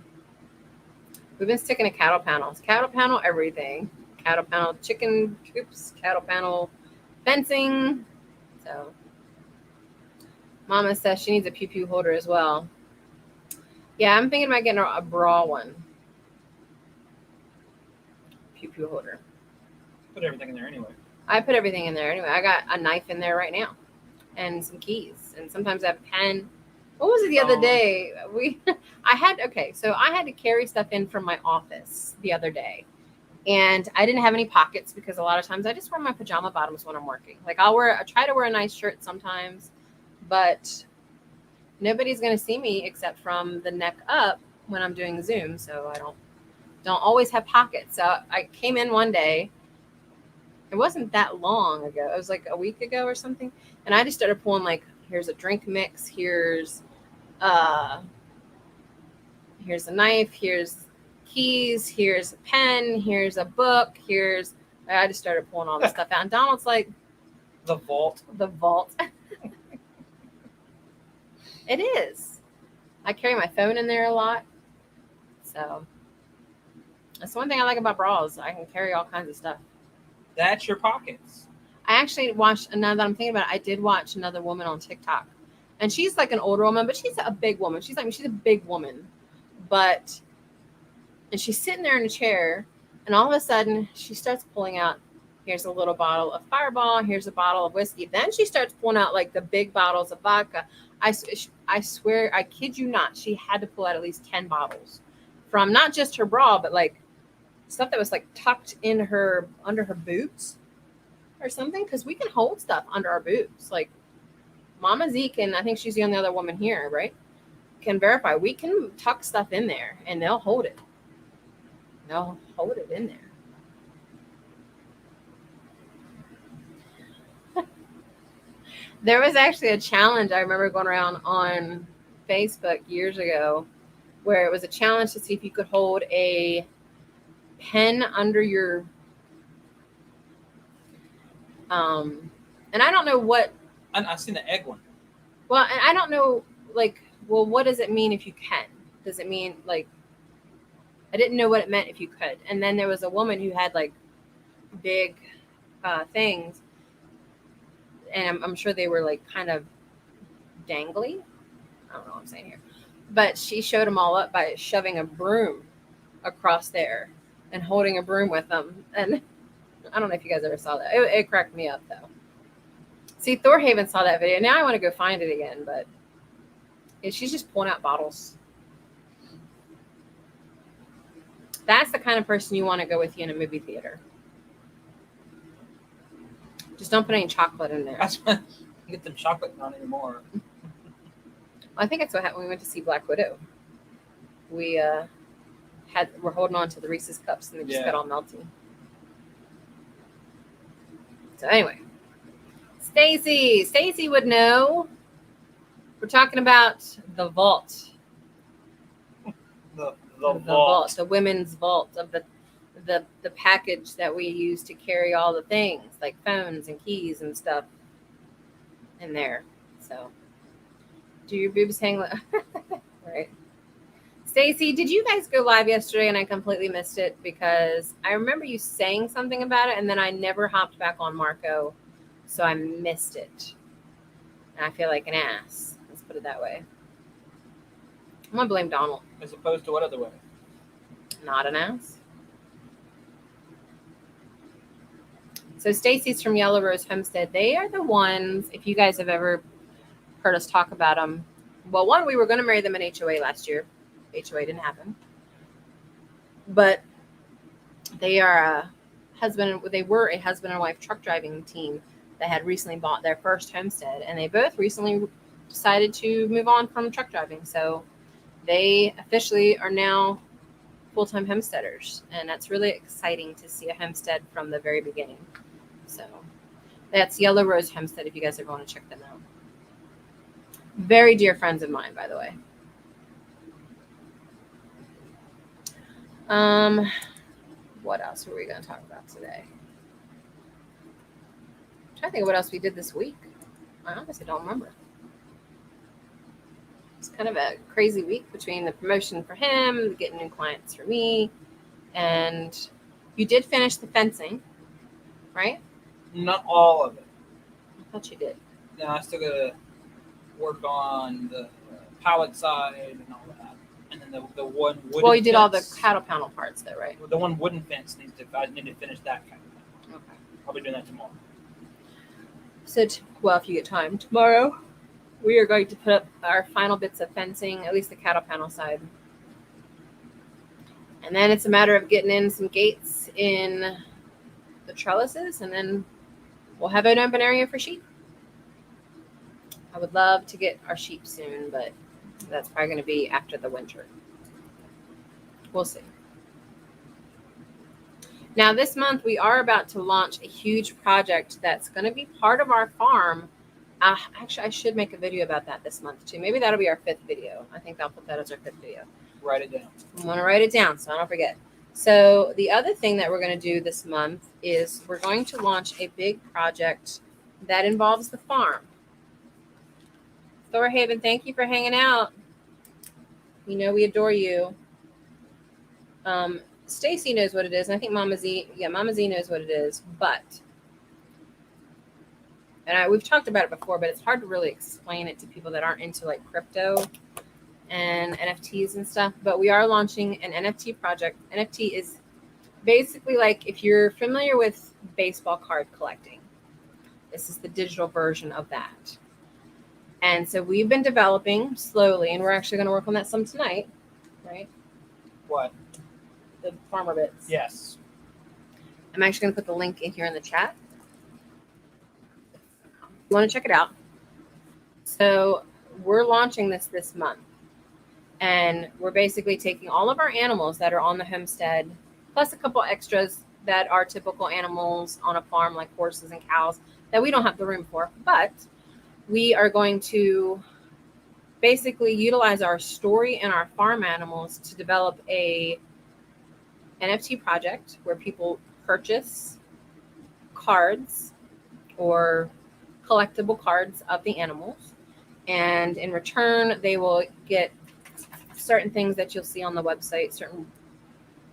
We've been sticking to cattle panels. Cattle panel everything. Cattle panel chicken coops, cattle panel fencing. So Mama says she needs a pew pew holder as well. Yeah, I'm thinking about getting a bra one. Pew pew holder. Put everything in there anyway. I put everything in there anyway. I got a knife in there right now and some keys. And sometimes I have a pen. What was it the other day? I had to carry stuff in from my office the other day. And I didn't have any pockets because a lot of times I just wear my pajama bottoms when I'm working. Like I try to wear a nice shirt sometimes, but nobody's going to see me except from the neck up when I'm doing Zoom. So I don't always have pockets. So I came in one day. It wasn't that long ago. It was like a week ago or something. And I just started pulling like, here's a drink mix. Here's a knife. Here's keys. Here's a pen. Here's a book. I just started pulling all this stuff out. And Donald's like, the vault. It is. I carry my phone in there a lot. So that's one thing I like about bras. I can carry all kinds of stuff. That's your pockets. I actually watched, now that I'm thinking about it, I did watch another woman on TikTok. And she's like an older woman, but she's a big woman. She's a big woman. And she's sitting there in a chair, and all of a sudden, she starts pulling out, here's a little bottle of Fireball, here's a bottle of whiskey. Then she starts pulling out like the big bottles of vodka. I swear, I kid you not, she had to pull out at least 10 bottles from not just her bra, but like stuff that was like tucked in under her boots or something, because we can hold stuff under our boots. Like Mama Zeke, and I think she's the only other woman here, right, can verify we can tuck stuff in there and they'll hold it. They'll hold it in there. There was actually a challenge I remember going around on Facebook years ago where it was a challenge to see if you could hold a pen under your and I don't know what I've seen the egg one. Well, and I don't know, like, well, what does it mean if you can? Does it mean like I didn't know what it meant if you could. And then there was a woman who had like big things, and I'm sure they were like kind of dangly. I don't know what I'm saying here, but she showed them all up by shoving a broom across there and holding a broom with them. And I don't know if you guys ever saw that. It cracked me up though. See, Thorhaven saw that video. Now I want to go find it again, but she's just pulling out bottles. That's the kind of person you want to go with you in a movie theater. Just don't put any chocolate in there. That's when you get them chocolate not anymore. I think that's what happened when we went to see Black Widow. We're holding on to the Reese's cups and they just got all melty. So anyway, Stacy would know. We're talking about the vault. The vault. The women's vault of the package that we use to carry all the things like phones and keys and stuff in there. So do your boobs hang right? Stacy, did you guys go live yesterday and I completely missed it? Because I remember you saying something about it and then I never hopped back on Marco, so I missed it. And I feel like an ass. Let's put it that way. I'm going to blame Donald. As opposed to what other way? Not an ass. So Stacy's from Yellow Rose Homestead. They are the ones, if you guys have ever heard us talk about them. Well, one, we were going to marry them in HOA last year. HOA didn't happen. But they are they were a husband and wife truck driving team that had recently bought their first homestead, and they both recently decided to move on from truck driving. So they officially are now full-time homesteaders, and that's really exciting to see a homestead from the very beginning. So that's 𝙎𝙪𝙦 Homestead if you guys ever want to check them out. Very dear friends of mine, by the way. What else were we going to talk about today? I'm trying to think of what else we did this week. I honestly don't remember. It's kind of a crazy week between the promotion for him, getting new clients for me, and you did finish the fencing, right? Not all of it. I thought you did. No, I still gotta work on the pallet side and all that, and then the one wooden. Well, you did all the fence. cattle panel parts, though, right? The one wooden fence I need to finish that kind of thing. Okay. I'll be doing that tomorrow. So, well, if you get time tomorrow, we are going to put up our final bits of fencing, at least the cattle panel side. And then it's a matter of getting in some gates in the trellises, and then we'll have an open area for sheep. I would love to get our sheep soon, but that's probably going to be after the winter. We'll see. Now, this month, we are about to launch a huge project that's going to be part of our farm. Actually, I should make a video about that this month, too. Maybe that'll be our 5th video. I think I'll put that as our 5th video. Write it down. I'm going to write it down so I don't forget. So the other thing that we're going to do this month is we're going to launch a big project that involves the farm. Thorhaven, thank you for hanging out. You know we adore you. Stacy knows what it is, and I think Mama Z knows what it is, but we've talked about it before, but it's hard to really explain it to people that aren't into like crypto and NFTs and stuff. But we are launching an NFT project. NFT is basically like, if you're familiar with baseball card collecting, this is the digital version of that. And so we've been developing slowly, and we're actually going to work on that some tonight, right? What? The farmer bits. Yes. I'm actually going to put the link in here in the chat. You want to check it out. So we're launching this month, and we're basically taking all of our animals that are on the homestead, plus a couple extras that are typical animals on a farm, like horses and cows that we don't have the room for, but we are going to basically utilize our story and our farm animals to develop a NFT project where people purchase cards or collectible cards of the animals, and in return they will get certain things that you'll see on the website, certain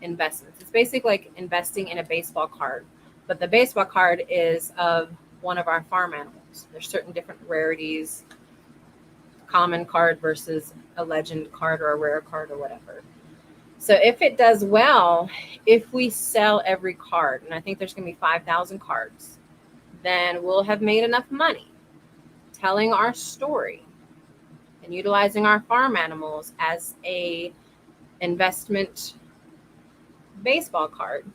investments. It's basically like investing in a baseball card, but the baseball card is of one of our farm animals. There's certain different rarities, common card versus a legend card or a rare card or whatever. So if it does well, if we sell every card, and I think there's going to be 5,000 cards, then we'll have made enough money telling our story and utilizing our farm animals as a investment baseball card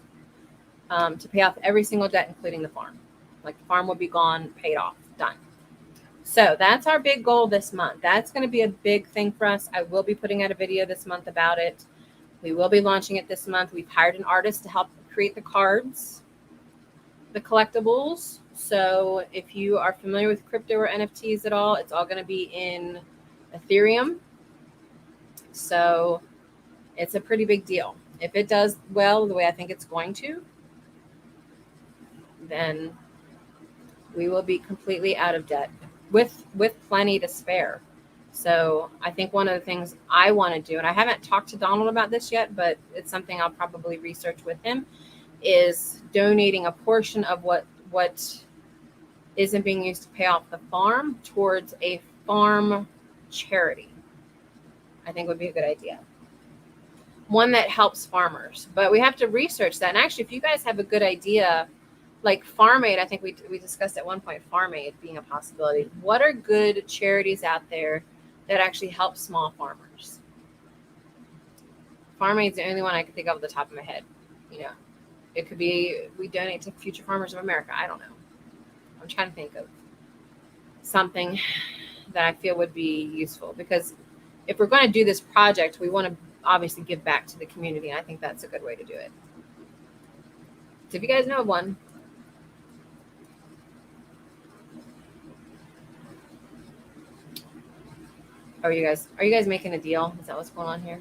to pay off every single debt, including the farm. Like the farm will be gone, paid off, done. So that's our big goal this month. That's going to be a big thing for us. I will be putting out a video this month about it. We will be launching it this month. We've hired an artist to help create the cards, the collectibles. So if you are familiar with crypto or NFTs at all, it's all going to be in Ethereum. So it's a pretty big deal. If it does well the way I think it's going to, then we will be completely out of debt with plenty to spare. So I think one of the things I want to do, and I haven't talked to Donald about this yet, but it's something I'll probably research with him, is donating a portion of what isn't being used to pay off the farm towards a farm charity. I think would be a good idea. One that helps farmers. But we have to research that. And actually, if you guys have a good idea, like Farm Aid, I think we discussed at one point Farm Aid being a possibility. What are good charities out there that actually help small farmers? Farm Aid's the only one I can think of at the top of my head. You know, it could be we donate to Future Farmers of America. I don't know. I'm trying to think of something that I feel would be useful, because if we're going to do this project, we want to obviously give back to the community. And I think that's a good way to do it. So if you guys know of one, are you guys making a deal? Is that what's going on here?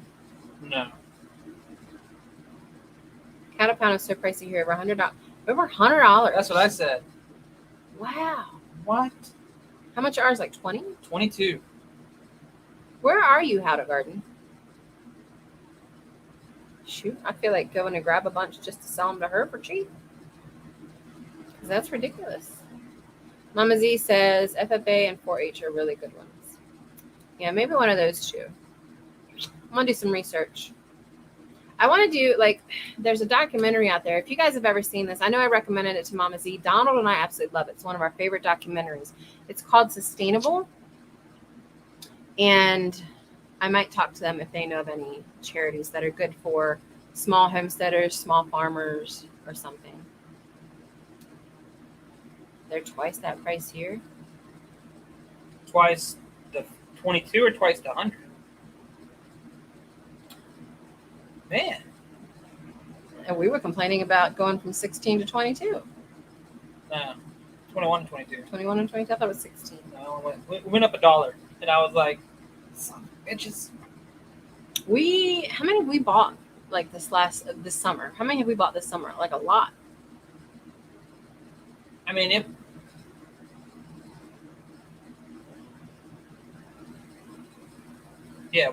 No. Cattle pound is so pricey here. Over $100. Over $100. That's what I said. Wow. What? How much are ours? Like 20? 22. Where are you, 𝙎𝙤𝙪𝙀? Shoot, I feel like going to grab a bunch just to sell them to her for cheap. Because that's ridiculous. Mama Z says FFA and 4-H are really good ones. Yeah, maybe one of those two. I'm going to do some research. I want to do, like, there's a documentary out there. If you guys have ever seen this, I know I recommended it to Mama Z. Donald and I absolutely love it. It's one of our favorite documentaries. It's called Sustainable. And I might talk to them if they know of any charities that are good for small homesteaders, small farmers, or something. They're twice that price here. Twice the 22 or twice the 100? Man. And we were complaining about going from 16 to 22. 21 and 22. 21 and 22? I thought it was 16. No, we went up $1. And I was like, bitches. How many have we bought like this summer? How many have we bought this summer? Like a lot. I mean,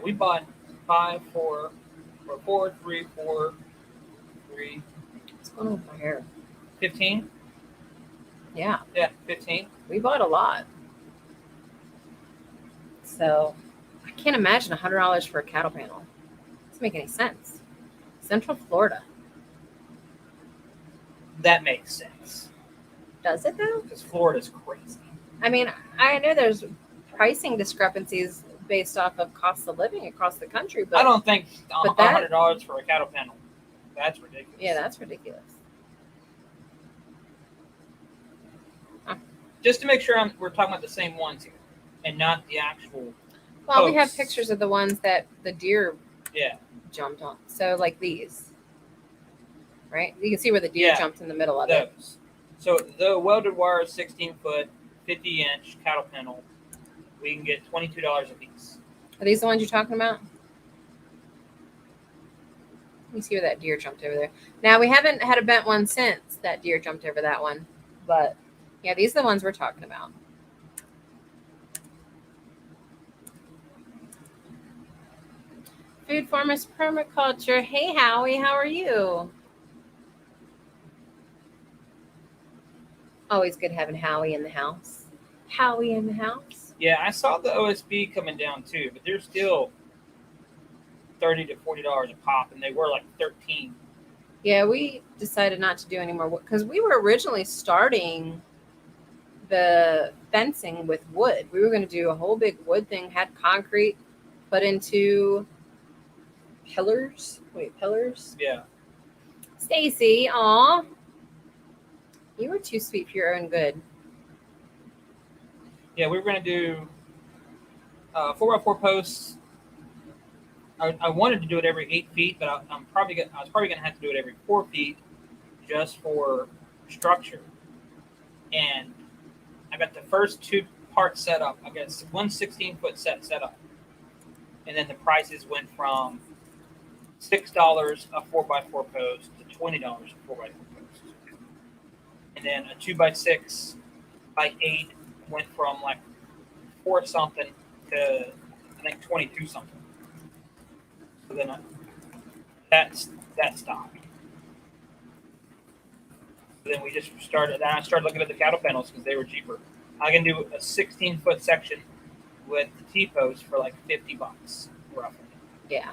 we bought 5, 4, or 4, 3, 4, 3. What's going on with my hair? 15? Yeah. Yeah, 15. We bought a lot. So I can't imagine $100 for a cattle panel. Doesn't make any sense. Central Florida. That makes sense. Does it though? Because Florida's crazy. I mean, I know there's pricing discrepancies based off of cost of living across the country, but I don't think $100 for a cattle panel. That's ridiculous. Yeah, that's ridiculous. Just to make sure we're talking about the same ones here, and not the actual. Well, posts. we have pictures of the ones that the deer jumped on. So like these, right? You can see where the deer jumped in the middle of it. So the welded wire 16-foot, 50-inch cattle panel, we can get $22 a piece. Are these the ones you're talking about? Let me see where that deer jumped over there. Now, we haven't had a bent one since that deer jumped over that one. But, yeah, these are the ones we're talking about. Food Farmers Permaculture. Hey, Howie, how are you? Always good having Howie in the house. Howie in the house. Yeah, I saw the OSB coming down too, but they're still $30 to $40 a pop, and they were like $13. Yeah, we decided not to do any more because we were originally starting the fencing with wood. We were going to do a whole big wood thing, had concrete put into pillars. Pillars? Yeah. Stacy, aw. You were too sweet for your own good. Yeah, we were going to do 4x4 posts. I wanted to do it every 8 feet, but I was probably going to have to do it every 4 feet just for structure. And I got the first 2 parts set up. I got one 16-foot set up. And then the prices went from $6 a 4x4 post to $20 a 4x4 post. And then a 2x6 by 8 went from like 4 something to I think 22 something. So then that stopped. So then we just started. I started looking at the cattle panels because they were cheaper. I can do a 16-foot section with the T-post for like $50 roughly. Yeah.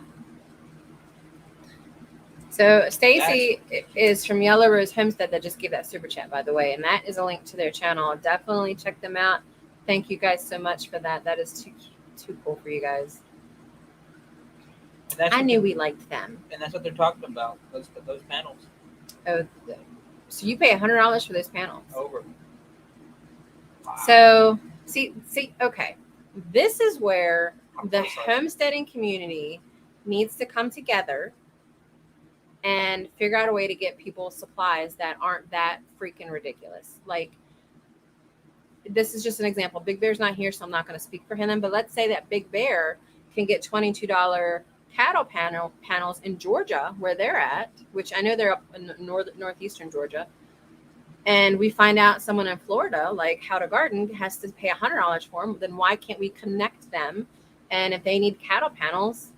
So Stacy is from Yellow Rose Homestead that just gave that super chat, by the way, and that is a link to their channel. Definitely check them out. Thank you guys so much for that. That is too cool for you guys. I knew we liked them. And that's what they're talking about, those panels. Oh, so you pay $100 for those panels? Over. So see, okay. This is where the I'm so sorry. homesteading community needs to come together and figure out a way to get people supplies that aren't that freaking ridiculous. Like, this is just an example. Big Bear's not here, so I'm not going to speak for him. But let's say that Big Bear can get $22 cattle panels in Georgia, where they're at, which I know they're up in northeastern Georgia. And we find out someone in Florida, like 𝙎𝙤𝙧𝙙𝙀, has to pay $100 for them. Then why can't we connect them? And if they need cattle panels,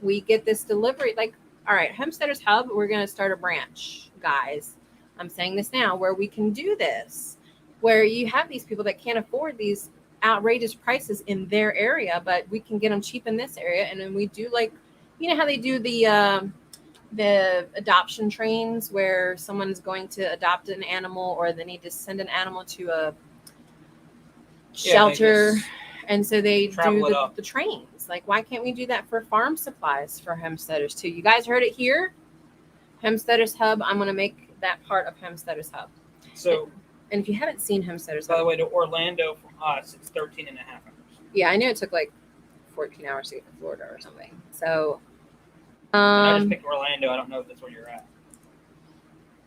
we get this delivery. Like, all right, Homesteaders Hub, we're going to start a branch, guys. I'm saying this now, where we can do this, where you have these people that can't afford these outrageous prices in their area, but we can get them cheap in this area. And then we do, like, you know how they do the adoption trains where someone's going to adopt an animal, or they need to send an animal to a shelter, and so they do the trains. Like, why can't we do that for farm supplies for homesteaders too? You guys heard it here. Homesteaders Hub. I'm going to make that part of Homesteaders Hub. So, and if you haven't seen Homesteaders by Hub, the way, to Orlando from us, it's 13 and a half hours. Yeah, I knew it took like 14 hours to get to Florida or something. So, I just picked Orlando. I don't know if that's where you're at.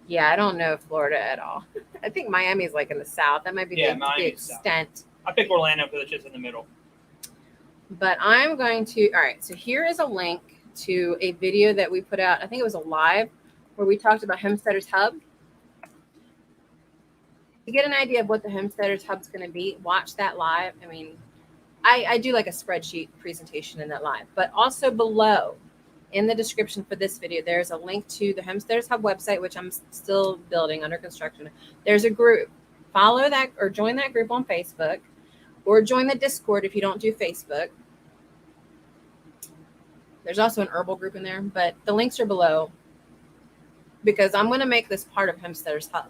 Yeah, I don't know Florida at all. I think Miami's like in the south. That might be the extent. South. I picked Orlando because it's just in the middle. But I'm going to, all right, so here is a link to a video that we put out. I think it was a live where we talked about Homesteaders Hub. To get an idea of what the Homesteaders Hub is going to be, watch that live. I mean, I do like a spreadsheet presentation in that live, but also below in the description for this video, there's a link to the Homesteaders Hub website, which I'm still building, under construction. There's a group. Follow that or join that group on Facebook, or join the Discord if you don't do Facebook. There's also an herbal group in there, but the links are below, because I'm going to make this part of Homesteaders Hub,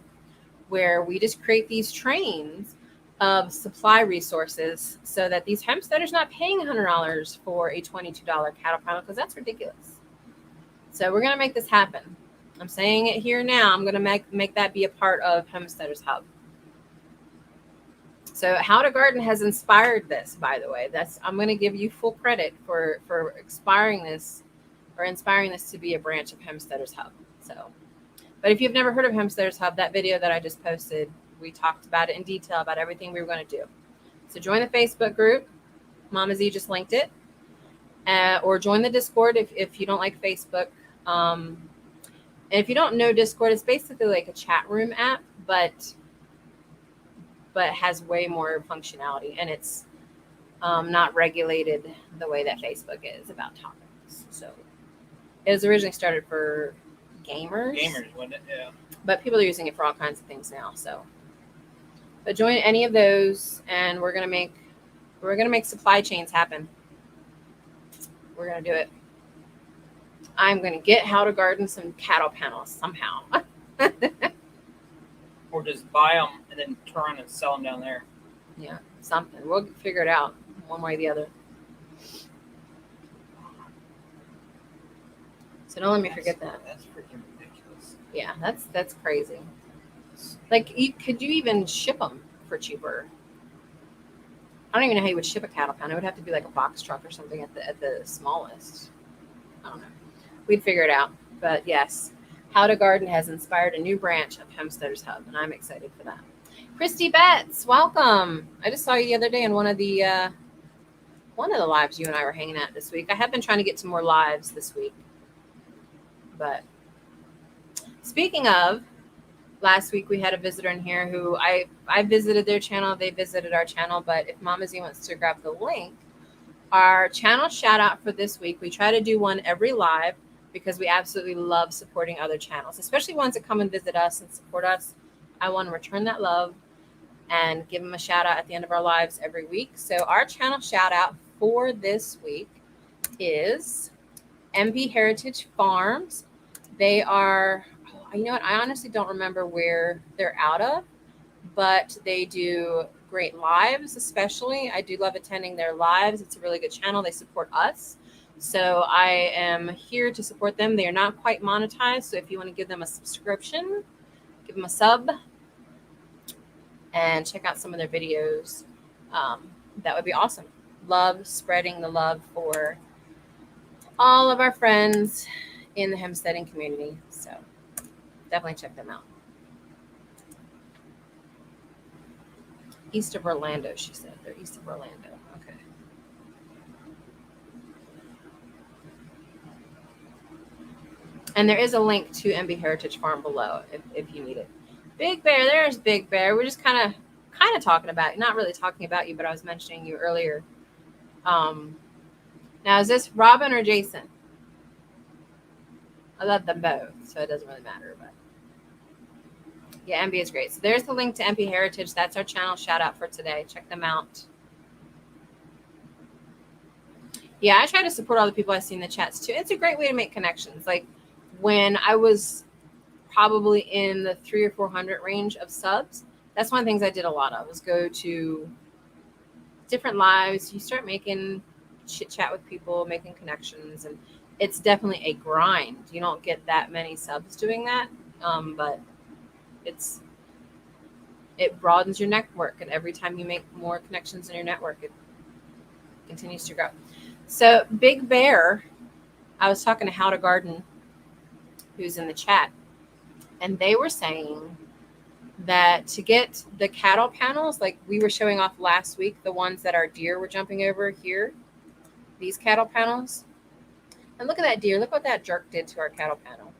where we just create these trains of supply resources so that these homesteaders not paying $100 for a $22 cattle panel, because that's ridiculous. So we're going to make this happen. I'm saying it here now. I'm going to make that be a part of Homesteaders Hub. So 𝙎𝙬𝙧𝙙 has inspired this, by the way. I'm going to give you full credit for inspiring this to be a branch of Homesteaders Hub. So, but if you've never heard of Homesteaders Hub, that video that I just posted, we talked about it in detail about everything we were going to do. So join the Facebook group. Mama Z just linked it. Or join the Discord if you don't like Facebook. And if you don't know Discord, it's basically like a chat room app, but has way more functionality, and it's not regulated the way that Facebook is about topics. So it was originally started for gamers. Gamers, wasn't it? Yeah. But people are using it for all kinds of things now. So, but join any of those, and we're gonna make supply chains happen. We're gonna do it. I'm gonna get 𝙎𝙬𝙧𝙙 some cattle panels somehow. Or just buy them and then turn and sell them down there. Yeah, something. We'll figure it out one way or the other. So don't let me forget that. That's freaking ridiculous. Yeah, that's crazy. Like, could you even ship them for cheaper? I don't even know how you would ship a cattle pound. It would have to be like a box truck or something at the smallest. I don't know. We'd figure it out. But yes, 𝙎𝙬𝙧𝙙 has inspired a new branch of Homesteaders Hub, and I'm excited for that. Christy Betts, welcome. I just saw you the other day in one of the lives you and I were hanging at this week. I have been trying to get some more lives this week. But speaking of, last week we had a visitor in here who I visited their channel. They visited our channel. But if Mama Z wants to grab the link, our channel shout out for this week, we try to do one every live because we absolutely love supporting other channels, especially ones that come and visit us and support us. I want to return that love and give them a shout out at the end of our lives every week. So our channel shout out for this week is MP Heritage Farms. They are, you know what, I honestly don't remember where they're out of, but they do great lives, especially. I do love attending their lives. It's a really good channel. They support us. So I am here to support them. They are not quite monetized. So if you want to give them a subscription, give them a sub. and check out some of their videos. That would be awesome. Love spreading the love for all of our friends in the homesteading community. So definitely check them out. East of Orlando, she said. They're east of Orlando. Okay. And there is a link to MB Heritage Farm below if you need it. Big Bear, there's Big Bear. We're just kind of talking about, not really talking about you, but I was mentioning you earlier. Now, is this Robin or Jason? I love them both, so it doesn't really matter. But yeah, MB is great. So there's the link to MB Heritage. That's our channel shout out for today. Check them out. Yeah, I try to support all the people I see in the chats too. It's a great way to make connections. Like when I was probably in the 300 or 400 range of subs, that's one of the things I did a lot of, was go to different lives. You start making chit chat with people, making connections, and it's definitely a grind. You don't get that many subs doing that, but it broadens your network, and every time you make more connections in your network, it continues to grow. So Big Bear, I was talking to 𝙎𝙪𝙤𝙧𝙙, who's in the chat, and they were saying that to get the cattle panels, like we were showing off last week, the ones that our deer were jumping over here, these cattle panels. And look at that deer. Look what that jerk did to our cattle panel.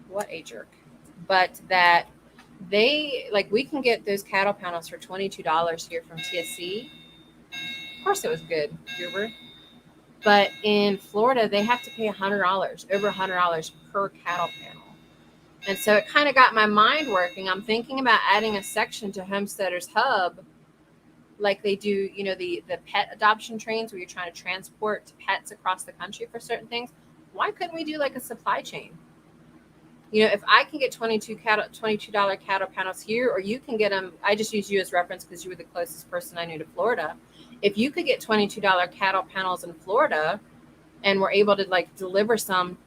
What a jerk. But that we can get those cattle panels for $22 here from TSC. Of course it was good, Gerber. But in Florida, they have to pay $100, over $100 per cattle panel. And so it kind of got my mind working. I'm thinking about adding a section to Homesteaders Hub, like they do, the pet adoption trains where you're trying to transport pets across the country for certain things. Why couldn't we do like a supply chain? If I can get $22 cattle panels here, or you can get them, I just use you as reference because you were the closest person I knew to Florida. If you could get $22 cattle panels in Florida and we're able to like deliver some,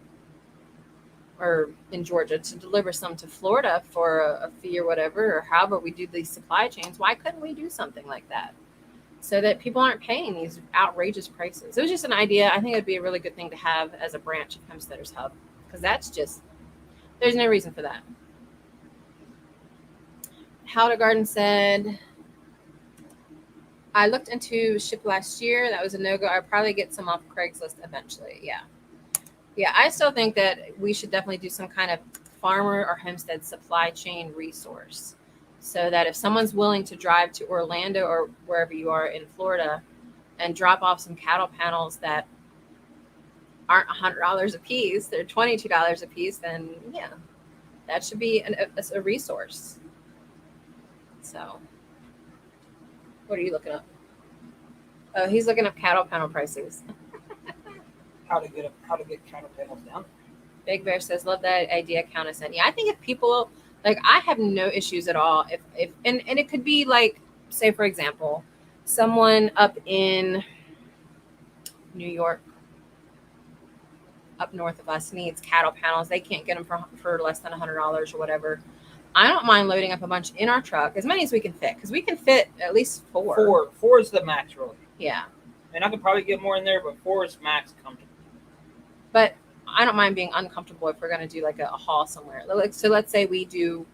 or in Georgia to deliver some to Florida for a fee or whatever, or however we do these supply chains, why couldn't we do something like that so that people aren't paying these outrageous prices? It was just an idea. I think it'd be a really good thing to have as a branch of Homesteaders Hub, because there's no reason for that. 𝙎𝙪𝙤𝙧𝙙 said, I looked into ship last year. That was a no-go. I'll probably get some off Craigslist eventually. Yeah, I still think that we should definitely do some kind of farmer or homestead supply chain resource, so that if someone's willing to drive to Orlando or wherever you are in Florida and drop off some cattle panels that aren't $100 a piece, they're $22 a piece, then yeah, that should be a resource. So what are you looking up? Oh, he's looking up cattle panel prices. How to get cattle panels down. Big Bear says, love that idea, 𝙤𝙪𝙤𝙧𝙙. Yeah, I think if people, like, I have no issues at all. If and it could be like, say, for example, someone up in New York, up north of us, needs cattle panels. They can't get them for less than $100 or whatever. I don't mind loading up a bunch in our truck, as many as we can fit, because we can fit at least four. Four is the max, really. Yeah. And I could probably get more in there, but 4 is max comfortable. But I don't mind being uncomfortable if we're going to do like a haul somewhere. So let's say we do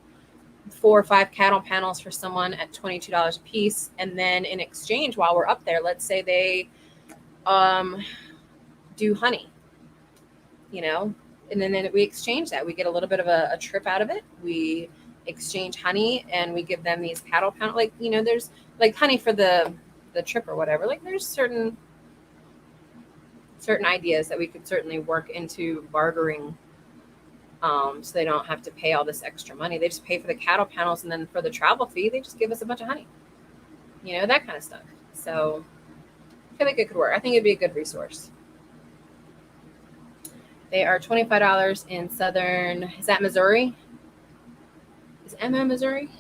4 or 5 cattle panels for someone at $22 a piece. And then in exchange, while we're up there, let's say they do honey, and then we exchange that. We get a little bit of a trip out of it. We exchange honey and we give them these cattle panels. Like, there's like honey for the trip or whatever. Like there's certain ideas that we could certainly work into bartering, so they don't have to pay all this extra money. They just pay for the cattle panels, and then for the travel fee, they just give us a bunch of honey, that kind of stuff. So I feel like it could work. I think it'd be a good resource. They are $25 in southern, is that Missouri? Is MO Missouri?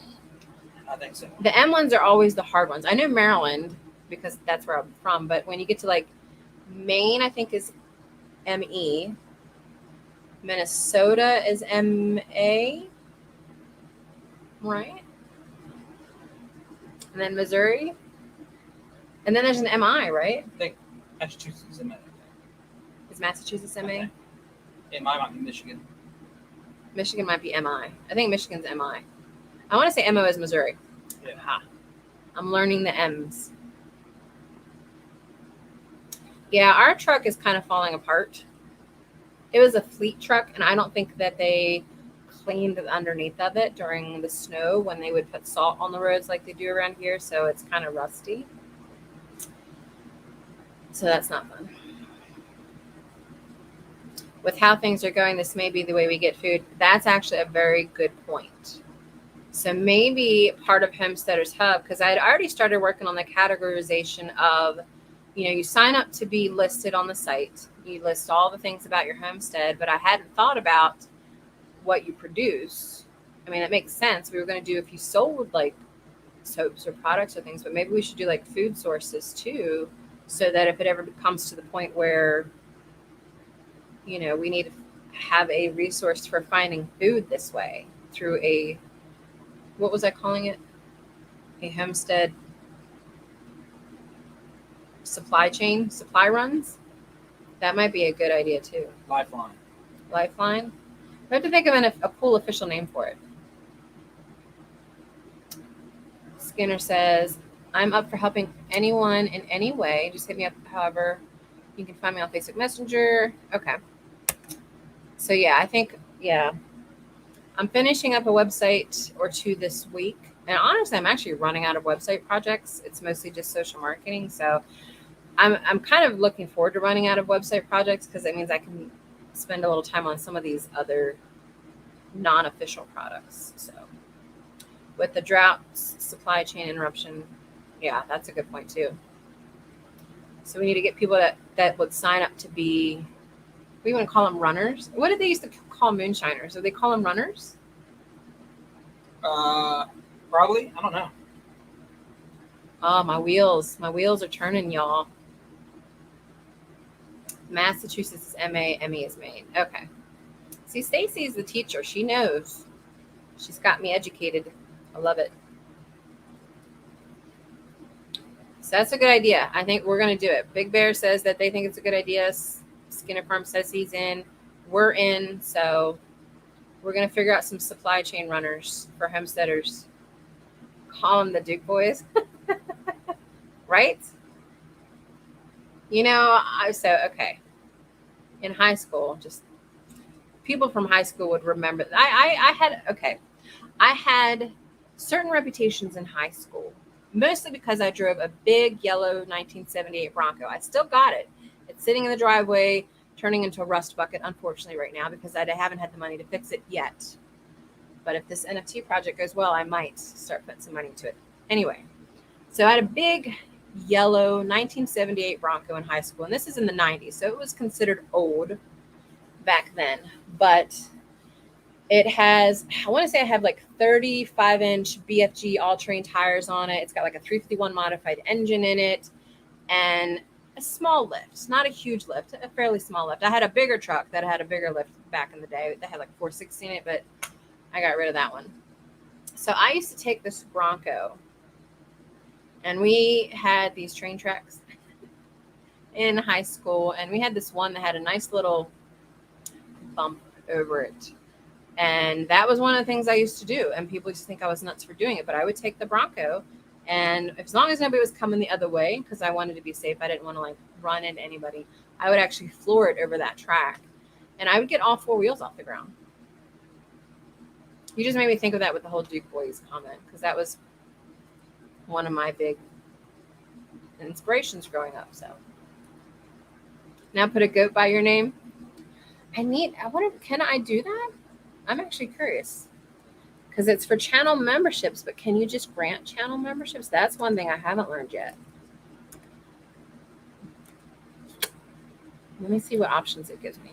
I think so. The M ones are always the hard ones. I know Maryland because that's where I'm from, but when you get to like Maine, I think is ME. Minnesota is MA, right? And then Missouri. And then there's an MI, right? I think Massachusetts is MA. Is Massachusetts MA? Okay. It might be Michigan. Michigan might be MI. I think Michigan's MI. I want to say MO is Missouri. Yeah. Ha. I'm learning the M's. Yeah, our truck is kind of falling apart. It was a fleet truck, and I don't think that they cleaned the underneath of it during the snow when they would put salt on the roads like they do around here, so it's kind of rusty. So that's not fun. With how things are going, this may be the way we get food. That's actually a very good point. So maybe part of Homesteaders Hub, because I had already started working on the categorization of, you sign up to be listed on the site. You list all the things about your homestead, but I hadn't thought about what you produce. I mean, it makes sense. We were going to do if you sold like soaps or products or things, but maybe we should do like food sources too, so that if it ever comes to the point where, we need to have a resource for finding food this way through a, what was I calling it? A homestead supply chain, supply runs. That might be a good idea too. Lifeline. Lifeline. We have to think of a cool official name for it. Skinner says, I'm up for helping anyone in any way. Just hit me up. However, you can find me on Facebook Messenger. Okay. So yeah, I think, I'm finishing up a website or two this week. And honestly, I'm actually running out of website projects. It's mostly just social marketing. So I'm kind of looking forward to running out of website projects, because it means I can spend a little time on some of these other non-official products. So with the droughts, supply chain interruption, yeah, that's a good point too. So we need to get people that would sign up to be, we wouldn't call them runners. What did they used to call moonshiners? Do they call them runners? Probably. I don't know. Oh, my wheels are turning, y'all. Massachusetts is MA, ME is Maine. Okay. See, Stacy is the teacher. She knows. She's got me educated. I love it. So that's a good idea. I think we're going to do it. Big Bear says that they think it's a good idea. Skinner Farm says he's in. We're in. So we're going to figure out some supply chain runners for homesteaders. Call them the Duke boys. Right? Okay. In high school, just people from high school would remember. I had certain reputations in high school, mostly because I drove a big yellow 1978 Bronco. I still got it. It's sitting in the driveway, turning into a rust bucket, unfortunately, right now, because I haven't had the money to fix it yet. But if this NFT project goes well, I might start putting some money into it. Anyway, so I had a big yellow 1978 Bronco in high school, and this is in the 90s, so it was considered old back then. But it has, I want to say I have like 35-inch BFG all-terrain tires on it. It's got like a 351 modified engine in it, and a small lift, not a huge lift, a fairly small lift. I had a bigger truck that had a bigger lift back in the day that had like 460 in it, but I got rid of that one. So I used to take this Bronco, and we had these train tracks in high school, and we had this one that had a nice little bump over it. And that was one of the things I used to do. And people used to think I was nuts for doing it, but I would take the Bronco, and as long as nobody was coming the other way, because I wanted to be safe, I didn't want to like run into anybody, I would actually floor it over that track, and I would get all four wheels off the ground. You just made me think of that with the whole Duke Boys comment, because that was one of my big inspirations growing up. So now put a goat by your name. I wonder, can I do that? I'm actually curious, because it's for channel memberships, but can you just grant channel memberships? That's one thing I haven't learned yet. Let me see what options it gives me.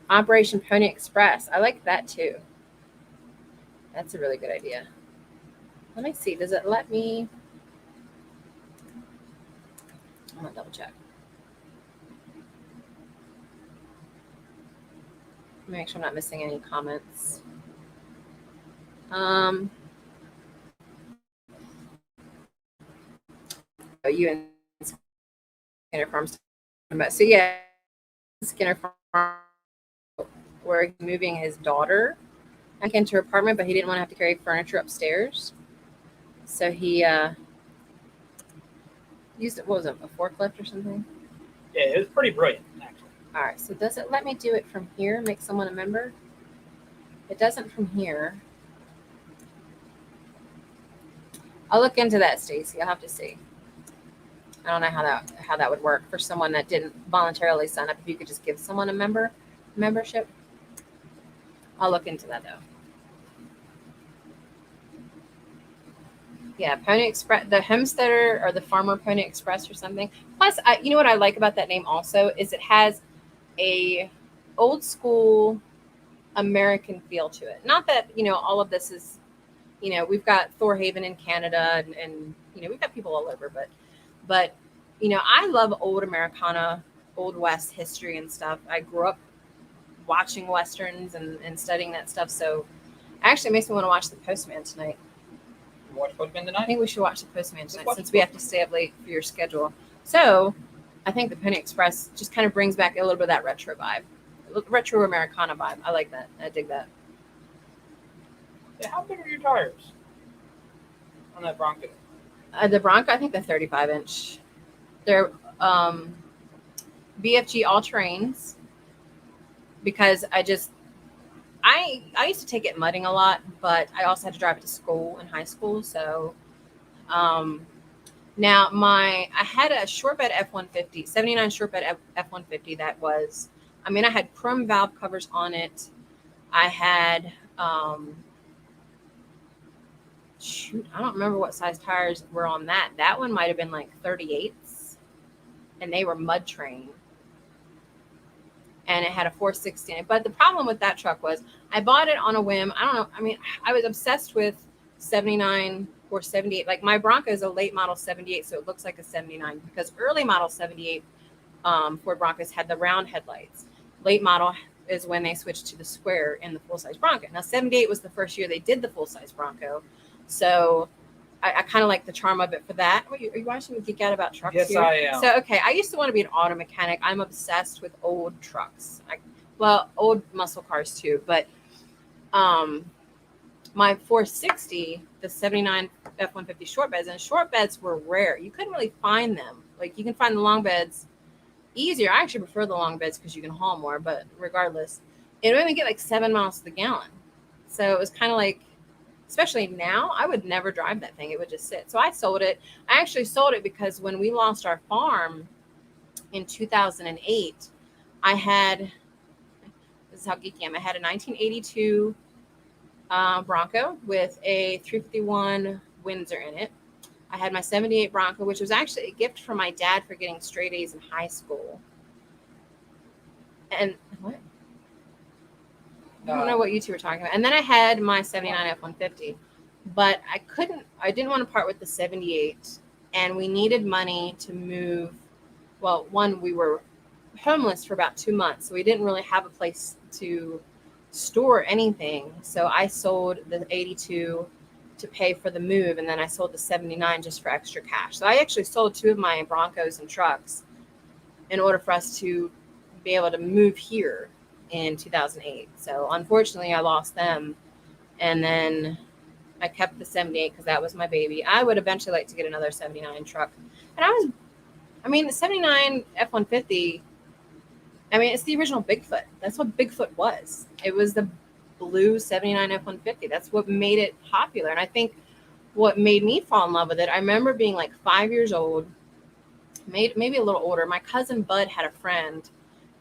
Operation Pony Express. I like that too. That's a really good idea. Let me see. Does it let me? I'm going to double check. Make sure I'm not missing any comments. you and Skinner Farms. So yeah, Skinner Farm, where he's moving his daughter back into her apartment, but he didn't want to have to carry furniture upstairs. So he used, what was it, a forklift or something? Yeah, it was pretty brilliant, actually. All right, so does it let me do it from here, make someone a member? It doesn't from here. I'll look into that, Stacy. I'll have to see. I don't know how that would work for someone that didn't voluntarily sign up. If you could just give someone a membership. I'll look into that though. Yeah, Pony Express, the Homesteader or the Farmer Pony Express or something. Plus, you know what I like about that name also is it has a old school American feel to it. Not that, all of this is, we've got Thorhaven in Canada and we've got people all over, but I love old Americana, old West history and stuff. I grew up watching Westerns and studying that stuff. So actually it makes me want to watch The Postman tonight. Watch Postman tonight? I think we should watch The Postman tonight since we have to stay up late for your schedule. So I think the Pony Express just kind of brings back a little bit of that retro vibe. Retro Americana vibe. I like that. I dig that. Yeah, how big are your tires on that Bronco? The Bronco, I think the 35-inch. They're BFG all-terrains because I used to take it mudding a lot, but I also had to drive it to school in high school. So now I had a short bed F-150, 79 short bed F-150 that was, I had chrome valve covers on it. I had, I don't remember what size tires were on that. That one might have been like 38s, and they were mud train. And it had a 460 in it. But the problem with that truck was I bought it on a whim. I don't know. I was obsessed with 79 or 78. Like my Bronco is a late model 78, so it looks like a 79 because early model 78 Ford Broncos had the round headlights. Late model is when they switched to the square in the full-size Bronco. Now, 78 was the first year they did the full-size Bronco. So I kind of like the charm of it for that. Are you watching me geek out about trucks? Yes, here? I am. So, okay, I used to want to be an auto mechanic. I'm obsessed with old trucks. Old muscle cars too. But my 460, the 79 F-150 short beds, and short beds were rare. You couldn't really find them. Like you can find the long beds easier. I actually prefer the long beds because you can haul more. But regardless, it would only get like 7 miles to the gallon. So it was kind of like, especially now, I would never drive that thing. It would just sit. So I sold it. I actually sold it because when we lost our farm in 2008, I had, this is how geeky I am, I had a 1982 Bronco with a 351 Windsor in it. I had my 78 Bronco, which was actually a gift from my dad for getting straight A's in high school. And what? I don't know what you two were talking about. And then I had my 79 F-150, but I didn't want to part with the 78, and we needed money to move. Well, one, we were homeless for about 2 months, so we didn't really have a place to store anything. So I sold the 82 to pay for the move, and then I sold the 79 just for extra cash. So I actually sold 2 of my Broncos and trucks in order for us to be able to move here in 2008. So unfortunately I lost them, and then I kept the 78 because that was my baby. I would eventually like to get another 79 truck. And the 79 F-150, it's the original Bigfoot. That's what Bigfoot was. It was the blue 79 F-150. That's what made it popular. And I think what made me fall in love with it, I remember being like 5 years old, maybe a little older. My cousin Bud had a friend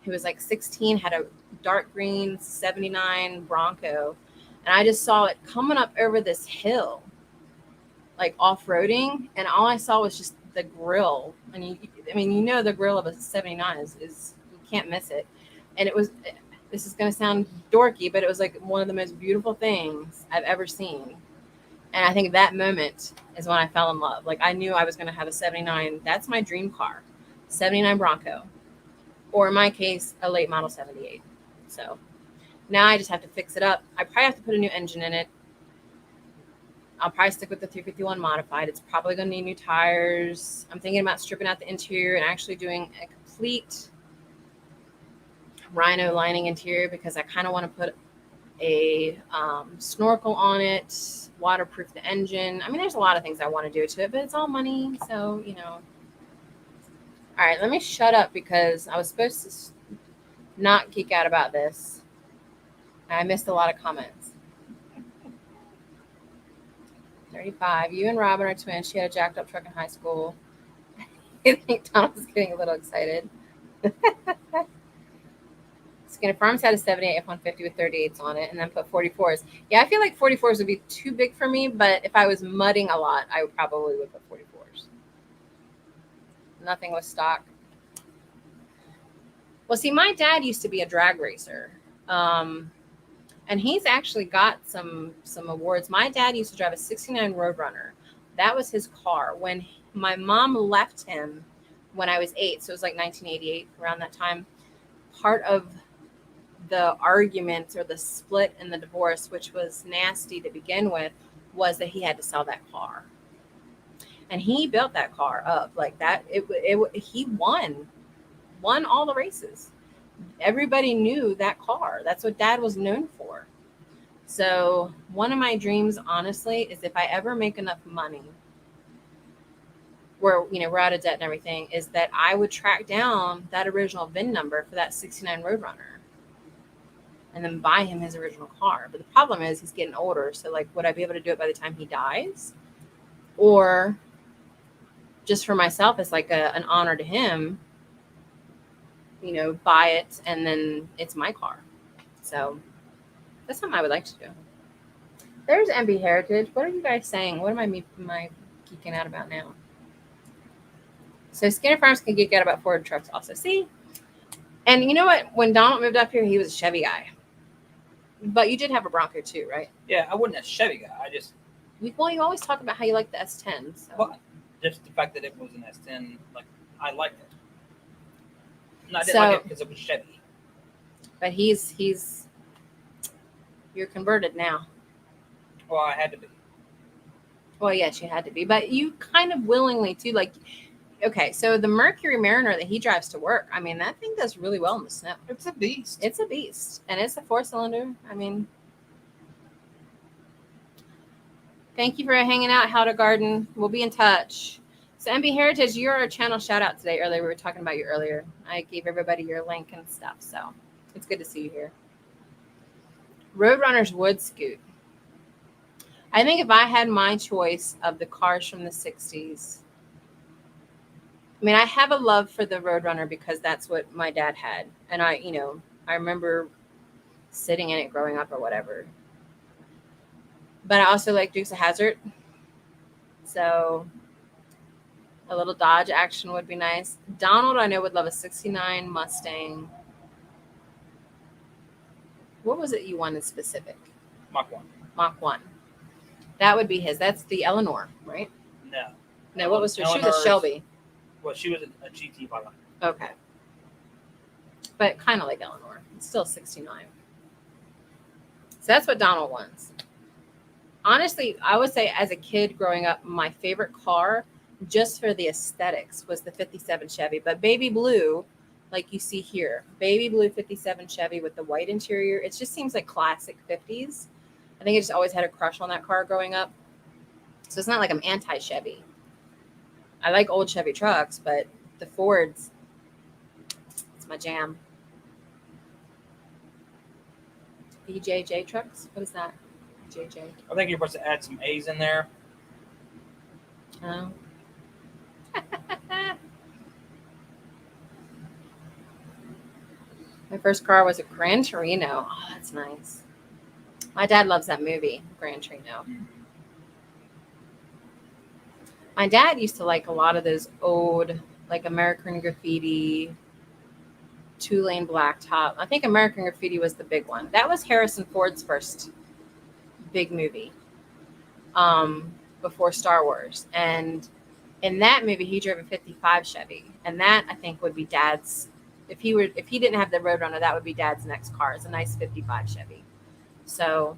who was like 16, had a dark green 79 Bronco. And I just saw it coming up over this hill, like off-roading. And all I saw was just the grill. And the grill of a 79 is you can't miss it. And this is going to sound dorky, but it was like one of the most beautiful things I've ever seen. And I think that moment is when I fell in love. Like I knew I was going to have a 79. That's my dream car, 79 Bronco. Or in my case, a late model 78. So now I just have to fix it up. I probably have to put a new engine in it. I'll probably stick with the 351 modified. It's probably going to need new tires. I'm thinking about stripping out the interior and actually doing a complete rhino lining interior because I kind of want to put a snorkel on it, waterproof the engine. I mean, there's a lot of things I want to do to it, but it's all money. So, you know. All right, let me shut up because I was supposed to not geek out about this. I missed a lot of comments. 35. You and Robin are twins. She had a jacked up truck in high school. I think Donald's getting a little excited. Skinner Farms had a 78 F-150 with 38s on it and then put 44s. Yeah, I feel like 44s would be too big for me, but if I was mudding a lot, I probably would put 44s. Nothing was stock. Well, see, my dad used to be a drag racer. And he's actually got some awards. My dad used to drive a 69 Roadrunner. That was his car. When my mom left him when I was 8, so it was like 1988, around that time, part of the argument or the split in the divorce, which was nasty to begin with, was that he had to sell that car. And he built that car up like that. He won all the races. Everybody knew that car. That's what Dad was known for. So one of my dreams, honestly, is if I ever make enough money where, you know, we're out of debt and everything, is that I would track down that original VIN number for that 69 Roadrunner and then buy him his original car. But the problem is he's getting older. So, like, would I be able to do it by the time he dies? Or just for myself, it's like an honor to him, you know, buy it and then it's my car. So that's something I would like to do. There's 𝙂𝙧𝙧𝙙𝙬𝙧. What are you guys saying? What am I geeking out about now? So Skinner Farms can geek out about Ford trucks also. See? And you know what? When Donald moved up here, he was a Chevy guy. But you did have a Bronco too, right? Yeah, I wasn't a Chevy guy. I just... Well, you always talk about how you like the S10. So. Well, just the fact that it was an S10, like, I liked it. No, I didn't like it because it was Chevy. But he's you're converted now. Well, I had to be. Well, yes, you had to be. But you kind of willingly too, like, okay, so the Mercury Mariner that he drives to work, I mean, that thing does really well in the snow. It's a beast. It's a beast. And it's a 4-cylinder. I mean, thank you for hanging out, 𝙎𝙪𝙧𝙙𝙀. We'll be in touch. So 𝙂𝙧𝙧𝙧𝙀, you're our channel shout out today earlier. We were talking about you earlier. I gave everybody your link and stuff. So it's good to see you here. Roadrunners would scoot. I think if I had my choice of the cars from the 60s, I mean, I have a love for the Roadrunner because that's what my dad had. And I remember sitting in it growing up or whatever. But I also like Dukes of Hazzard. So a little Dodge action would be nice. Donald, I know, would love a 69 Mustang. What was it you wanted specific? Mach 1. Mach 1. That would be his. That's the Eleanor, right? No. No, what was her? She was a Shelby. Well, she was a GT 500. Okay. But kind of like Eleanor. It's still 69. So that's what Donald wants. Honestly, I would say as a kid growing up, my favorite car, just for the aesthetics, was the 57 Chevy. But baby blue, like you see here, baby blue 57 Chevy with the white interior, it just seems like classic 50s. I think I just always had a crush on that car growing up. So it's not like I'm anti-Chevy. I like old Chevy trucks, but the Fords, it's my jam. BJJ trucks? What is that? JJ. I think you're supposed to add some A's in there. Oh. My first car was a Gran Torino. Oh, that's nice. My dad loves that movie, Gran Torino. My dad used to like a lot of those old, like American Graffiti, 2-lane blacktop. I think American Graffiti was the big one. That was Harrison Ford's first big movie before Star Wars. And in that movie, he drove a 55 Chevy. And that, I think, would be Dad's. If he didn't have the Roadrunner, that would be Dad's next car. It's a nice 55 Chevy. So,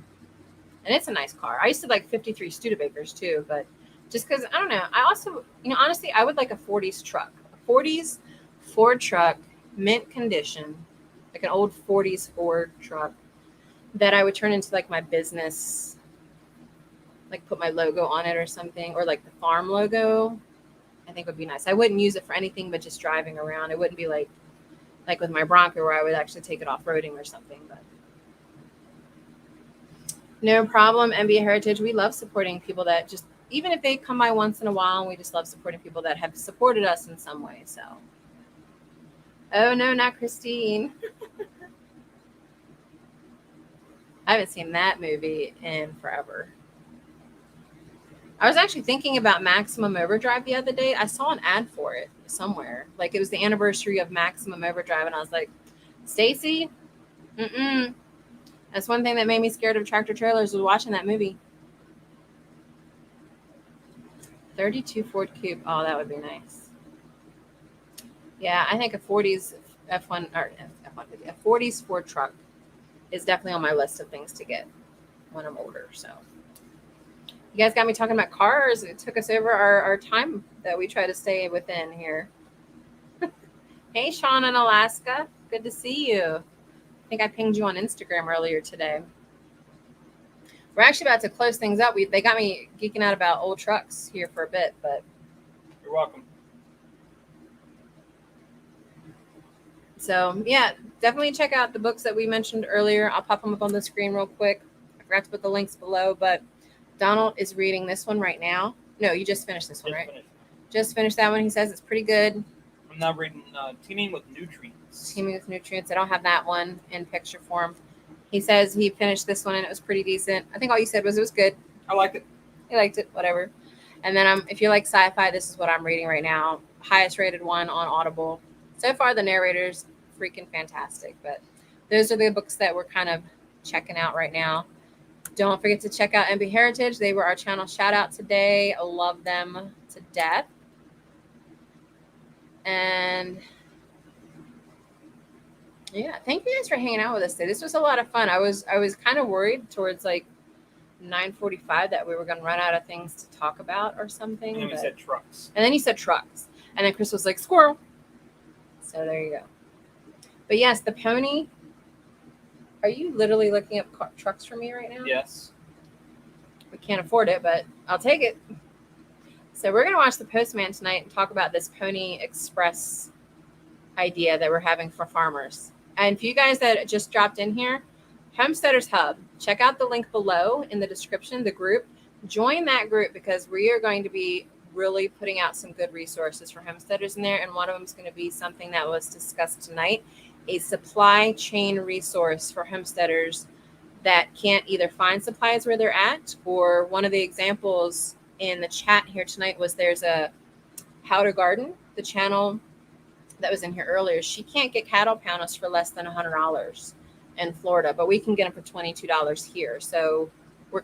And it's a nice car. I used to like 53 Studebakers too, but just because, I don't know. I also, honestly, I would like a 40s truck. A 40s Ford truck, mint condition, like an old 40s Ford truck that I would turn into like my business, like put my logo on it or something, or like the farm logo. I think would be nice. I wouldn't use it for anything but just driving around. It wouldn't be like with my Bronco where I would actually take it off-roading or something. But no problem, MBA Heritage. We love supporting people that just, even if they come by once in a while, and we just love supporting people that have supported us in some way. So, oh no, not Christine. I haven't seen that movie in forever. I was actually thinking about Maximum Overdrive the other day. I saw an ad for it somewhere. Like it was the anniversary of Maximum Overdrive. And I was like, Stacy, that's one thing that made me scared of tractor trailers was watching that movie. 32 Ford Coupe. Oh, that would be nice. Yeah, I think a 40s F1 or F1, a 40s Ford truck is definitely on my list of things to get when I'm older. So you guys got me talking about cars. It took us over our time that we try to stay within here. Hey, Sean in Alaska. Good to see you. I think I pinged you on Instagram earlier today. We're actually about to close things up. They got me geeking out about old trucks here for a bit, but You're welcome. So yeah, definitely check out the books that we mentioned earlier. I'll pop them up on the screen real quick. I forgot to put the links below, but Donald is reading this one right now. No, you just finished this one, right? Just finished that one. He says it's pretty good. I'm now reading Teaming with Nutrients. Teaming with Nutrients. I don't have that one in picture form. He says he finished this one and it was pretty decent. I think all you said was it was good. I liked it. He liked it, whatever. And then if you like sci-fi, this is what I'm reading right now. Highest rated one on Audible. So far, the narrator's freaking fantastic. But those are the books that we're kind of checking out right now. Don't forget to check out MB Heritage. They were our channel shout out today. I love them to death. And yeah, thank you guys for hanging out with us today. This was a lot of fun. I was kind of worried towards like 9:45 that we were going to run out of things to talk about or something. And then we said trucks. And then you said trucks. And then Chris was like, squirrel. So there you go. But yes, the pony. Are you literally looking up trucks for me right now? Yes. We can't afford it, but I'll take it. So we're going to watch The Postman tonight and talk about this Pony Express idea that we're having for farmers. And for you guys that just dropped in here, Homesteaders Hub, check out the link below in the description, the group. Join that group because we are going to be really putting out some good resources for homesteaders in there. And one of them is going to be something that was discussed tonight, a supply chain resource for homesteaders that can't either find supplies where they're at, or one of the examples in the chat here tonight was there's a How to Garden, the channel that was in here earlier. She can't get cattle pounders for less than $100 in Florida, but we can get them for $22 here. So we're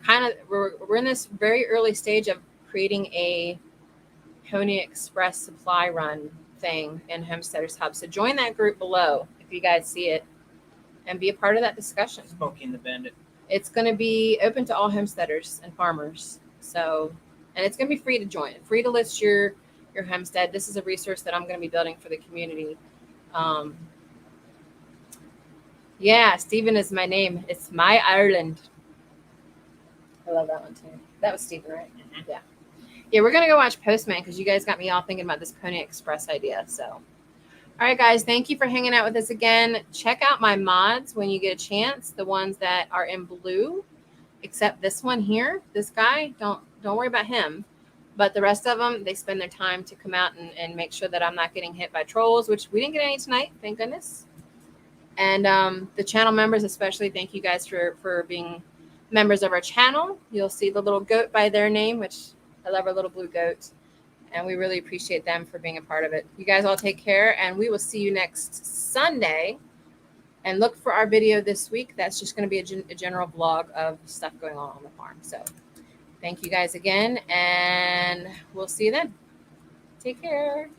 in this very early stage of creating a Pony Express supply run thing in Homesteaders Hub. So join that group below if you guys see it and be a part of that discussion. Smokey and the Bandit. It's going to be open to all homesteaders and farmers. So, and it's going to be free to join, free to list your homestead. This is a resource that I'm going to be building for the community. Yeah, Stephen is my name. It's my Ireland. I love that one too. That was Stephen, right? Mm-hmm. Yeah. Yeah, we're going to go watch Postman because you guys got me all thinking about this Pony Express idea. So, all right, guys, thank you for hanging out with us again. Check out my mods when you get a chance, the ones that are in blue, except this one here, this guy. Don't worry about him. But the rest of them, they spend their time to come out and make sure that I'm not getting hit by trolls, which we didn't get any tonight, thank goodness. And the channel members especially, thank you guys for being members of our channel. You'll see the little goat by their name, which I love our little blue goat. And we really appreciate them for being a part of it. You guys all take care, and we will see you next Sunday. And look for our video this week. That's just going to be a general vlog of stuff going on the farm. So thank you guys again, and we'll see you then. Take care.